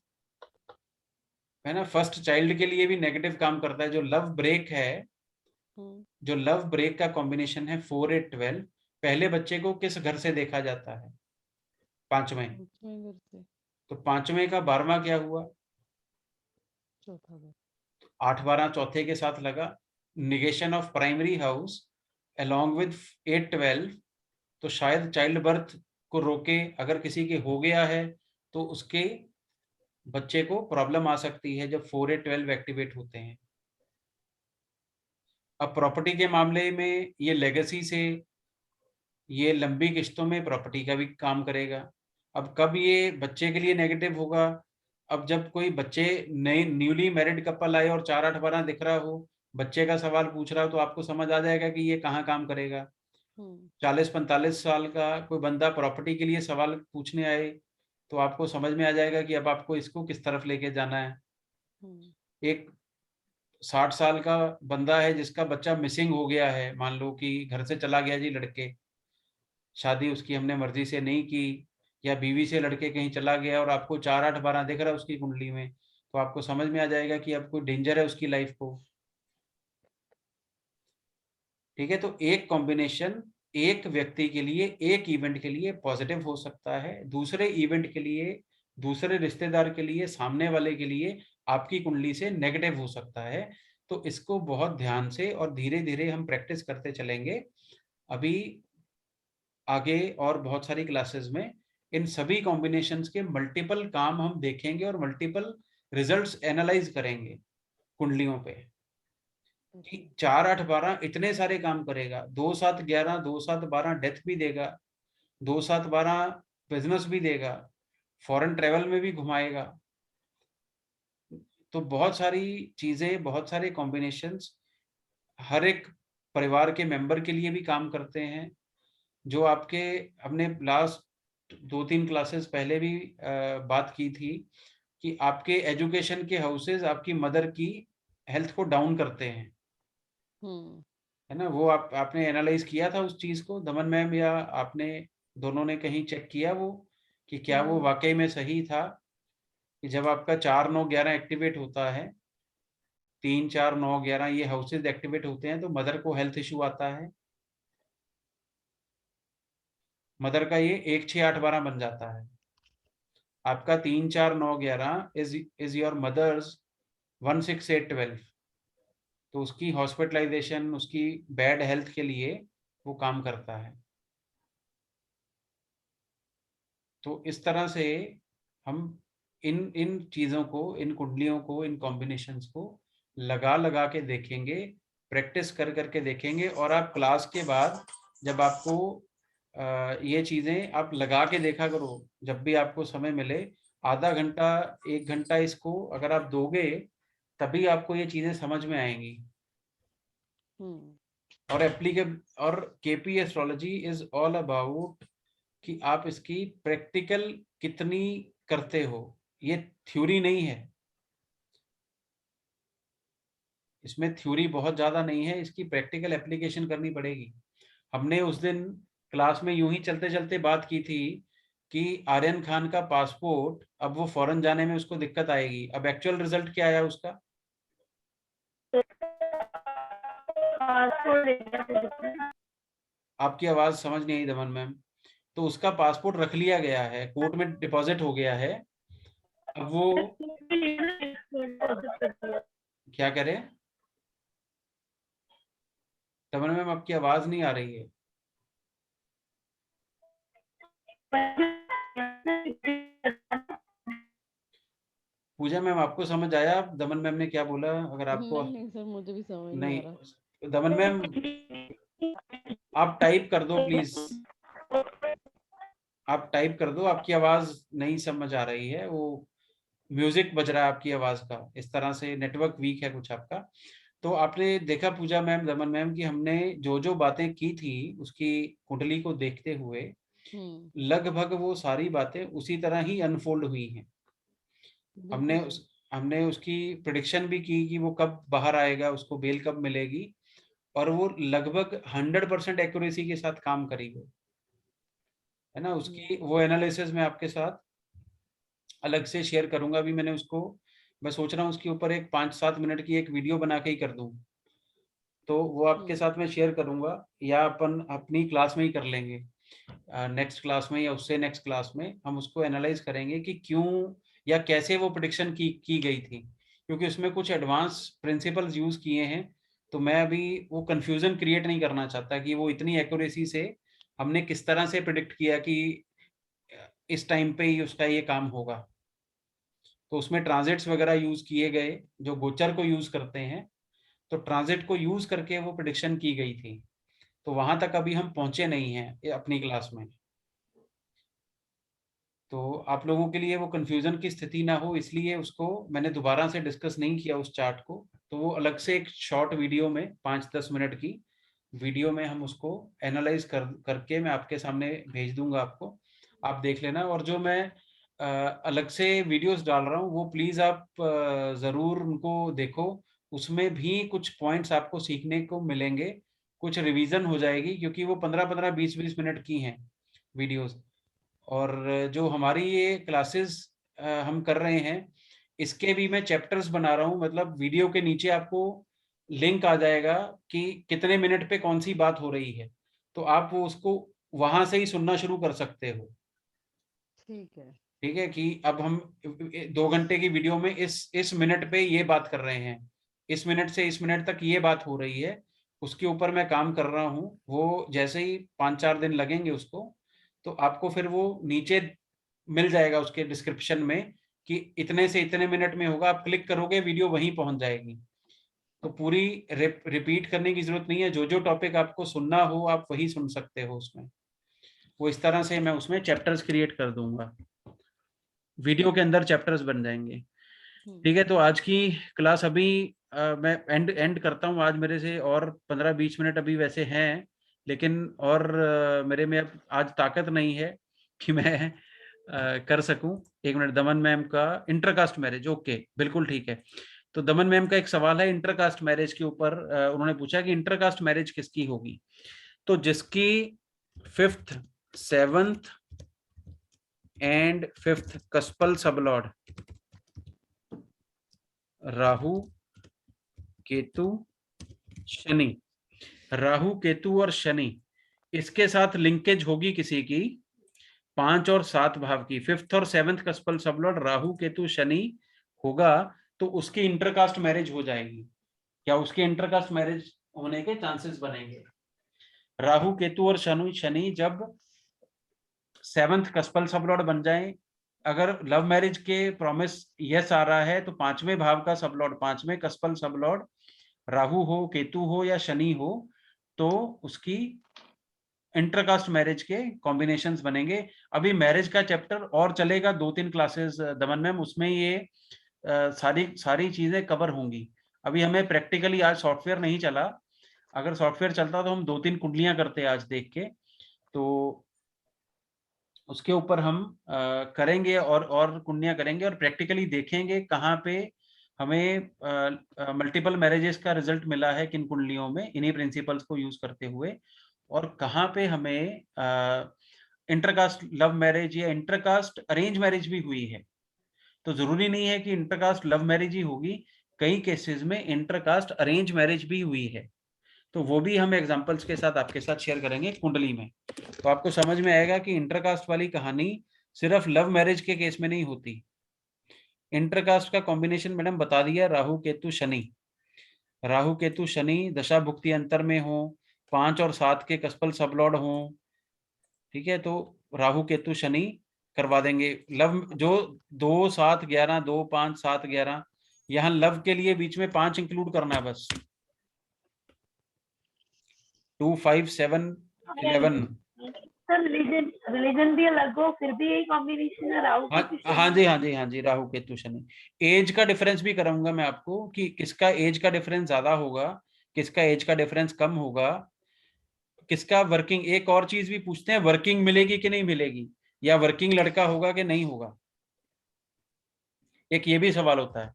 है ना, फर्स्ट चाइल्ड के लिए भी नेगेटिव काम करता है। जो लव ब्रेक है, जो लव ब्रेक का कॉम्बिनेशन है 4, 8, 12, पहले बच्चे को किस घर से देखा जाता है? 5वें। घर से। तो 5वें का 12वां क्या हुआ? चौथा घर। 8, 12 चौथे के साथ लगा, negation of primary house along with 8, 12। तो शायद चाइल्ड बर्थ को रोके, अगर किसी के हो गया है तो उसके बच्चे को प्रॉब्लम आ सकती है जब 4, 8, 12 एक्टिवेट होते हैं। अब प्रॉपर्टी के मामले में ये लेगेसी से, ये लंबी किश्तों में प्रॉपर्टी का भी काम करेगा। अब कब ये बच्चे के लिए नेगेटिव होगा? अब जब कोई बच्चे नए न्यूली मैरिड कपल आए और 4, 8, 12 दिख रहा हो, बच्चे का सवाल पूछ रहा हो, तो आपको समझ आ जाएगा कि ये कहाँ काम करेगा। 40-45 साल का कोई बंदा प्रॉपर्टी के लिए सवाल पूछने आए, तो आपको समझ में आ जाएगा कि अब आपको इसको किस तरफ लेके जाना है। एक 60 साल का बंदा है जिसका बच्चा मिसिंग हो गया है, मान लो कि घर से चला गया जी लड़के, शादी उसकी हमने मर्जी से नहीं की, या बीवी से लड़के कहीं चला गया और आपको 4, 8, 12 दिख रहा है उसकी कुंडली में, तो आपको समझ में आ जाएगा कि अब कोई डेंजर है उसकी लाइफ को। ठीक है, तो एक कॉम्बिनेशन एक व्यक्ति के लिए, एक इवेंट के लिए पॉजिटिव हो सकता है, दूसरे इवेंट के लिए, दूसरे रिश्तेदार के लिए, सामने वाले के लिए आपकी कुंडली से नेगेटिव हो सकता है। तो इसको बहुत ध्यान से और धीरे धीरे हम प्रैक्टिस करते चलेंगे। अभी आगे और बहुत सारी क्लासेस में इन सभी कॉम्बिनेशंस के मल्टीपल काम हम देखेंगे और मल्टीपल रिजल्ट्स एनालाइज करेंगे कुंडलियों पे कि 4 8 12 इतने सारे काम करेगा, 2 7 11 2 7 12 डेथ भी देगा, 2 7 12 बिजनेस भी देगा, फॉरेन ट्रेवल में भी घुमाएगा। तो बहुत सारी चीजें, बहुत सारे कॉम्बिनेशंस हर एक परिवार के मेंबर के लिए भी काम करते हैं। जो आपके हमने लास्ट 2-3 क्लासेस पहले भी बात की थी कि आपके एजुकेशन के हाउसेस आपकी मदर की हेल्थ को डाउन करते हैं, है ना? वो आपने एनालाइज किया था उस चीज को दमन मैम, या आपने दोनों ने कहीं चेक किया वो कि क्या वो वाकई में सही था कि जब आपका 4 9 11 एक्टिवेट होता है, 3 4 9 11 ये हाउसेज एक्टिवेट होते हैं तो मदर को हेल्थ इशू आता है। मदर का ये 1 6 8 12 बन जाता है। आपका 3 4 9 11 इज योर मदर्स 1 6 8 12। तो उसकी हॉस्पिटलाइजेशन, उसकी बैड हेल्थ के लिए वो काम करता है। तो इस तरह से हम इन इन चीज़ों को, इन कुंडलियों को, इन कॉम्बिनेशंस को लगा लगा के देखेंगे, प्रैक्टिस कर करके देखेंगे। और आप क्लास के बाद जब आपको ये चीज़ें आप लगा के देखा करो, जब भी आपको समय मिले, आधा घंटा 1 घंटा इसको अगर आप दोगे तभी आपको ये चीज़ें समझ में आएंगी। और और KP astrology is all about कि आप इसकी प्रैक्टिकल कितनी करते हो। ये थ्योरी नहीं है, इसमें थ्योरी बहुत ज्यादा नहीं है, इसकी प्रैक्टिकल एप्लीकेशन करनी पड़ेगी। हमने उस दिन क्लास में यूं ही चलते चलते बात की थी कि आर्यन खान का पासपोर्ट, अब वो फॉरेन जाने में उसको दिक्कत आएगी। अब एक्चुअल रिजल्ट क्या आया उसका? आपकी आवाज समझ नहीं आई दमन मैम। तो उसका पासपोर्ट रख लिया गया है, कोर्ट में डिपॉजिट हो गया है। अब वो क्या करे? दमन मैम आपकी आवाज नहीं आ रही है। पूजा मैम आपको समझ आया दमन मैम ने क्या बोला? अगर आपको नहीं सर, मुझे भी समझ नहीं नहीं, आ रहा। दमन मैम आप टाइप कर दो प्लीज, आप टाइप कर दो। आपकी आवाज नहीं समझ आ रही है, वो म्यूजिक बज रहा है आपकी आवाज का, इस तरह से नेटवर्क वीक है कुछ आपका। तो आपने देखा पूजा मैम, दमन मैम, कि हमने जो जो बातें की थी उसकी कुंडली को देखते हुए लगभग वो सारी बातें उसी तरह ही अनफोल्ड हुई हैं। हमने उसकी प्रिडिक्शन भी की कि वो कब बाहर आएगा, उसको बेल कब मिलेगी, और वो लगभग 100% एक्यूरेसी के साथ काम करी वो, है ना? उसकी वो एनालिसिस मैं आपके साथ अलग से शेयर करूंगा। अभी मैंने उसको, मैं सोच रहा हूँ उसके ऊपर एक 5-7 मिनट की एक वीडियो बना के ही कर दूं, तो वो आपके साथ मैं शेयर करूंगा, या अपन अपनी क्लास में ही कर लेंगे। नेक्स्ट क्लास में या उससे नेक्स्ट क्लास में हम उसको एनालाइज करेंगे कि क्यों या कैसे वो प्रिडिक्शन की गई थी, क्योंकि उसमें कुछ एडवांस प्रिंसिपल्स यूज किए हैं। तो मैं अभी वो कंफ्यूजन क्रिएट नहीं करना चाहता कि वो इतनी एक्यूरेसी से हमने किस तरह से प्रिडिक्ट किया कि इस टाइम पे ही उसका ये काम होगा। तो उसमें ट्रांजिट्स वगैरह यूज किए गए जो गोचर को यूज करते हैं, तो ट्रांजिट को यूज करके वो प्रिडिक्शन की गई थी। तो वहां तक अभी हम पहुंचे नहीं हैं अपनी क्लास में, तो आप लोगों के लिए वो कंफ्यूजन की स्थिति ना हो, इसलिए उसको मैंने दोबारा से डिस्कस नहीं किया उस चार्ट को। तो वो अलग से एक शॉर्ट वीडियो में 5-10 मिनट की वीडियो में हम उसको एनालाइज करके मैं आपके सामने भेज दूंगा आपको, आप देख लेना। और जो मैं अलग से वीडियोस डाल रहा हूँ वो प्लीज आप जरूर उनको देखो, उसमें भी कुछ पॉइंट्स आपको सीखने को मिलेंगे, कुछ रिवीजन हो जाएगी, क्योंकि वो 15-15 20-20 मिनट की हैं वीडियोस। और जो हमारी ये क्लासेस हम कर रहे हैं, इसके भी मैं चैप्टर्स बना रहा हूँ, मतलब वीडियो के नीचे आपको लिंक आ जाएगा कि कितने मिनट पे कौन सी बात हो रही है, तो आप वो उसको वहां से ही सुनना शुरू कर सकते हो। ठीक है। ठीक है कि अब हम 2 घंटे की वीडियो में इस मिनट पे ये बात कर रहे हैं, इस मिनट से इस मिनट तक ये बात हो रही है, उसके ऊपर मैं काम कर रहा हूँ। वो जैसे ही 5-4 दिन लगेंगे उसको, तो आपको फिर वो नीचे मिल जाएगा उसके डिस्क्रिप्शन में कि इतने से इतने मिनट में होगा, आप क्लिक करोगे वीडियो वहीं पहुंच जाएगी। तो पूरी रिपीट करने की जरूरत नहीं है, जो जो टॉपिक आपको सुनना हो आप वही सुन सकते हो उसमें। वो इस तरह से मैं उसमें चैप्टर्स क्रिएट कर दूंगा, वीडियो के अंदर चैप्टर्स बन जाएंगे। ठीक है, तो आज की क्लास अभी मैं एंड करता हूँ आज। मेरे से और 15-20 मिनट अभी वैसे हैं, लेकिन और मेरे में अब आज ताकत नहीं है कि मैं कर सकूं। 1 मिनट, दमन मैम का इंटरकास्ट मैरिज, ओके बिल्कुल ठीक है। तो दमन मैम का एक सवाल है इंटरकास्ट मैरिज के ऊपर। उन्होंने पूछा कि इंटरकास्ट मैरिज किसकी होगी। तो जिसकी 5th 7th and 5th कस्पल sublord Rahu Ketu Shani, Rahu Ketu और शनि, इसके साथ लिंकेज होगी किसी की 5 और 7 भाव की, 5th और 7th कस्पल सबलॉर्ड राहु केतु शनि होगा, तो उसकी इंटरकास्ट मैरिज हो जाएगी, या उसके इंटरकास्ट मैरिज होने के चांसेस बनेंगे। राहु केतु और शनि जब 7th कस्पल सबलॉर्ड बन जाए, अगर लव मैरिज के प्रॉमिस यस आ रहा है, तो 5वें भाव का सबलॉर्ड, 5वें कस्पल सबलॉर्ड राहु हो, केतु हो या शनि हो, तो उसकी इंटरकास्ट मैरिज के कॉम्बिनेशंस बनेंगे। अभी मैरिज का चैप्टर और चलेगा 2-3 क्लासेस दमन मैम, उसमें ये सारी चीजें कवर होंगी। अभी हमें प्रैक्टिकली आज सॉफ्टवेयर नहीं चला, अगर सॉफ्टवेयर चलता तो हम 2-3 कुंडलियां करते आज देख के, तो उसके ऊपर हम करेंगे और कुंडलियां करेंगे और प्रैक्टिकली देखेंगे कहाँ पे हमें मल्टीपल मैरिजेस का रिजल्ट मिला है, किन कुंडलियों में इन्हीं प्रिंसिपल्स को यूज करते हुए, और कहाँ पे हमें इंटरकास्ट लव मैरिज या इंटरकास्ट अरेंज मैरिज भी हुई है। तो जरूरी नहीं है कि इंटरकास्ट लव मैरिज ही होगी, कई केसेस में इंटरकास्ट अरेंज मैरिज भी हुई है, तो वो भी हम एग्जांपल्स के साथ आपके साथ शेयर करेंगे कुंडली में। तो आपको समझ में आएगा कि इंटरकास्ट वाली कहानी सिर्फ लव मैरिज के केस में नहीं होती। इंटरकास्ट का कॉम्बिनेशन मैडम बता दिया, राहु केतु शनि, राहु केतु शनि दशा भुक्ति अंतर में हो, 5 और 7 के कस्पल सबलॉर्ड हो, ठीक है, तो राहु केतु शनि करवा देंगे। लव जो 2 7 11 2 5 7 11, यहाँ लव के लिए बीच में 5 इंक्लूड करना है बस, 2 5 7 11। सर रिलीजन भी अलग हो फिर भी यही कॉम्बिनेशन है राहु केतु शनि? हाँ जी राहु केतु शनि। एज का डिफरेंस भी कराऊंगा मैं आपको कि किसका एज का डिफरेंस ज्यादा होगा, किसका एज का डिफरेंस कम होगा, किसका वर्किंग। एक और चीज भी पूछते हैं, वर्किंग मिलेगी कि नहीं मिलेगी, या वर्किंग लड़का होगा कि नहीं होगा, एक ये भी सवाल होता है,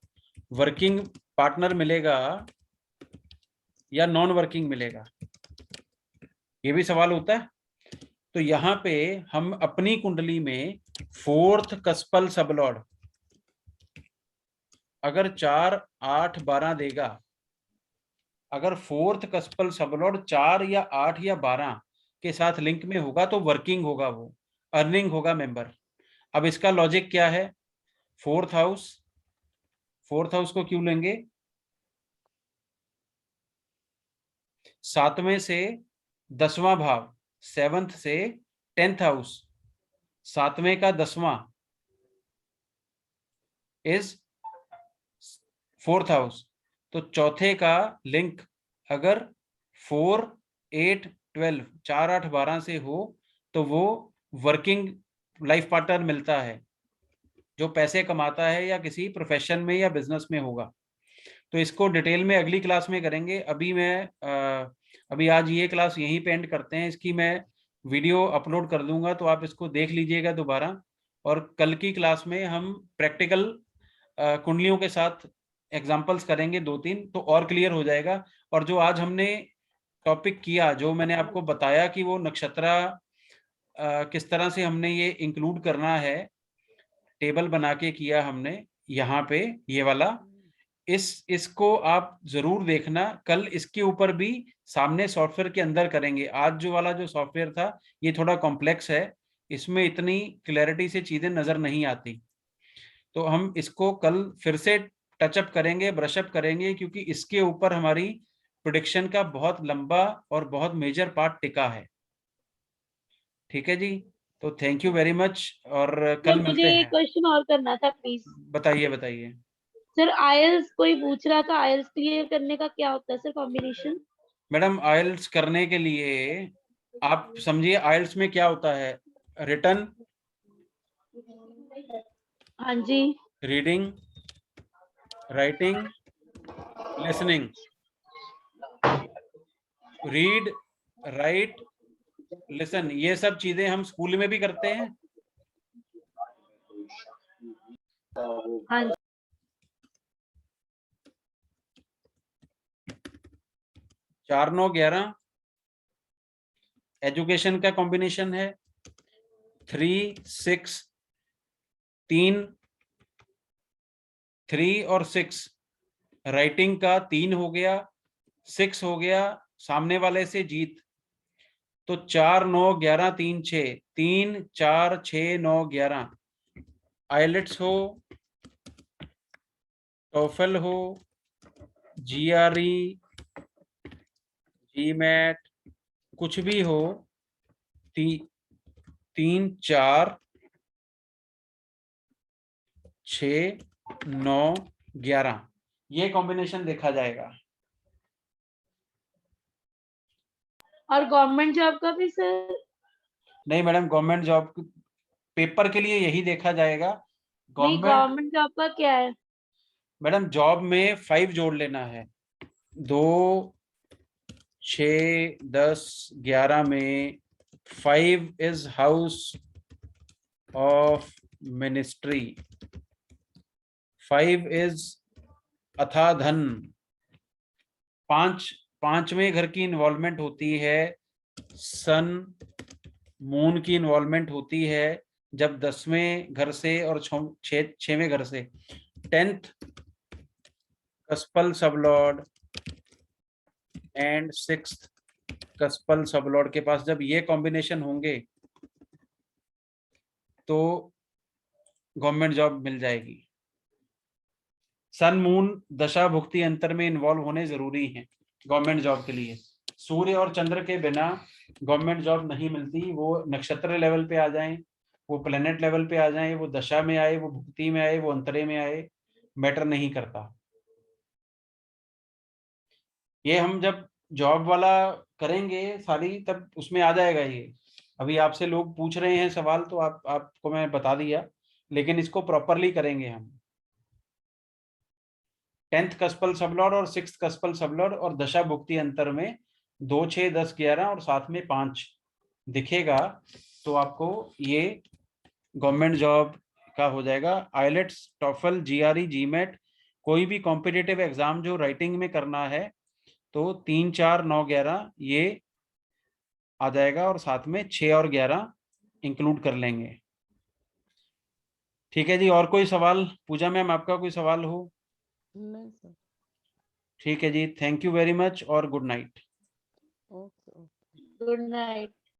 वर्किंग पार्टनर मिलेगा या नॉन वर्किंग मिलेगा, ये भी सवाल होता है। तो यहाँ पे हम अपनी कुंडली में 4th कस्पल सबलॉर्ड अगर 4 8 12 देगा, अगर 4th कस्पल सबलॉर्ड 4 या 8 या 12 के साथ लिंक में होगा तो वर्किंग होगा, वो अर्निंग होगा मेंबर। अब इसका लॉजिक क्या है, 4th हाउस को क्यों लेंगे, 7वें से 10वां भाव, 7th से 10th हाउस, 7वें का 10वां इज 4th हाउस, तो चौथे का लिंक अगर 4 8 12 4 8 12 से हो तो वो वर्किंग लाइफ पार्टनर मिलता है, जो पैसे कमाता है या किसी प्रोफेशन में या बिजनेस में होगा। तो इसको डिटेल में अगली क्लास में करेंगे। अभी आज ये क्लास यहीं पे एंड करते हैं, इसकी मैं वीडियो अपलोड कर दूंगा तो आप इसको देख लीजिएगा दोबारा, और कल की क्लास में हम प्रैक्टिकल कुंडलियों के साथ एग्जाम्पल्स करेंगे 2-3, तो और क्लियर हो जाएगा। और जो आज हमने टॉपिक किया, जो मैंने आपको बताया कि वो नक्षत्र किस तरह से हमने ये इंक्लूड करना है, टेबल बना के किया हमने यहाँ पे ये वाला, इसको आप जरूर देखना। कल इसके ऊपर भी सामने सॉफ्टवेयर के अंदर करेंगे। आज जो वाला जो सॉफ्टवेयर था ये थोड़ा कॉम्प्लेक्स है, इसमें इतनी क्लैरिटी से चीजें नजर नहीं आती, तो हम इसको कल फिर से टचअप करेंगे, ब्रशअप करेंगे, क्योंकि इसके ऊपर हमारी प्रोडिक्शन का बहुत लंबा और बहुत मेजर पार्ट टिका है। ठीक है जी, तो थैंक यू वेरी मच और कल मुझे मिलते एक हैं। क्वेश्चन और करना था प्लीज। बताइए बताइए। सर आयल्स कोई पूछ रहा था, आयल्स क्लियर करने का क्या होता है सर कॉम्बिनेशन? मैडम आइल्स करने के लिए आप समझिए आइल्स में क्या होता है, रिटन, हाँ जी। Reading, writing, listening. Read, write, listen, ये सब चीजें हम स्कूल में भी करते हैं। हाँ जी। 4 9 11 एजुकेशन का कॉम्बिनेशन है। 3 6 3 और 6 राइटिंग का 3 हो गया, 6 हो गया सामने वाले से जीत, तो 4 9 11 3 6, 3 4 6 9 11। आइलेट्स हो, टोफल हो, जीआरई, जीमैट, कुछ भी हो, 3 4 6 9 11 ये कॉम्बिनेशन देखा जाएगा। और गवर्नमेंट जॉब का भी सर? नहीं मैडम, गवर्नमेंट जॉब पेपर के लिए यही देखा जाएगा। नहीं, गवर्नमेंट गवर्नमेंट जॉब का क्या है? मैडम जॉब में 5 जोड़ लेना है। 2 6 10 11 में 5 is house of ministry, 5 is अथा धन। 5वें घर की इन्वॉल्वमेंट होती है, सन मून की इन्वॉल्वमेंट होती है जब 10वें घर से और 6वें घर से। 10th कस्पल sublord and 6th कस्पल sublord के पास जब ये कॉम्बिनेशन होंगे तो गवर्नमेंट जॉब मिल जाएगी। सन मून दशा भुक्ति अंतर में इन्वॉल्व होने जरूरी हैं गवर्नमेंट जॉब के लिए। सूर्य और चंद्र के बिना गवर्नमेंट जॉब नहीं मिलती। वो नक्षत्र लेवल पे आ जाएं, वो प्लेनेट लेवल पे आ जाएं, वो दशा में आए, वो भुक्ति में आए, वो अंतरे में आए, मैटर नहीं करता। ये हम जब जॉब वाला करेंगे सारी तब उसमें आ जाएगा ये। अभी आपसे लोग पूछ रहे हैं सवाल तो आपको मैं बता दिया, लेकिन इसको प्रॉपरली करेंगे हम। 10th कस्पल सबलॉर्ड और 6th कस्पल सबलॉर्ड और दशा भुक्ति अंतर में 2 6 10 11 और साथ में 5 दिखेगा तो आपको ये गवर्नमेंट जॉब का हो जाएगा। आइलेट्स, टॉफल, जीआरई, जीमैट, कोई भी कॉम्पिटिटिव एग्जाम जो राइटिंग में करना है तो 3 4 9 11 ये आ जाएगा और साथ में 6 और 11 इंक्लूड कर लेंगे। ठीक है जी, और कोई सवाल? पूजा मैम आपका कोई सवाल हो? नहीं सर। ठीक है जी, थैंक यू वेरी मच और good night. Okay okay. Good night.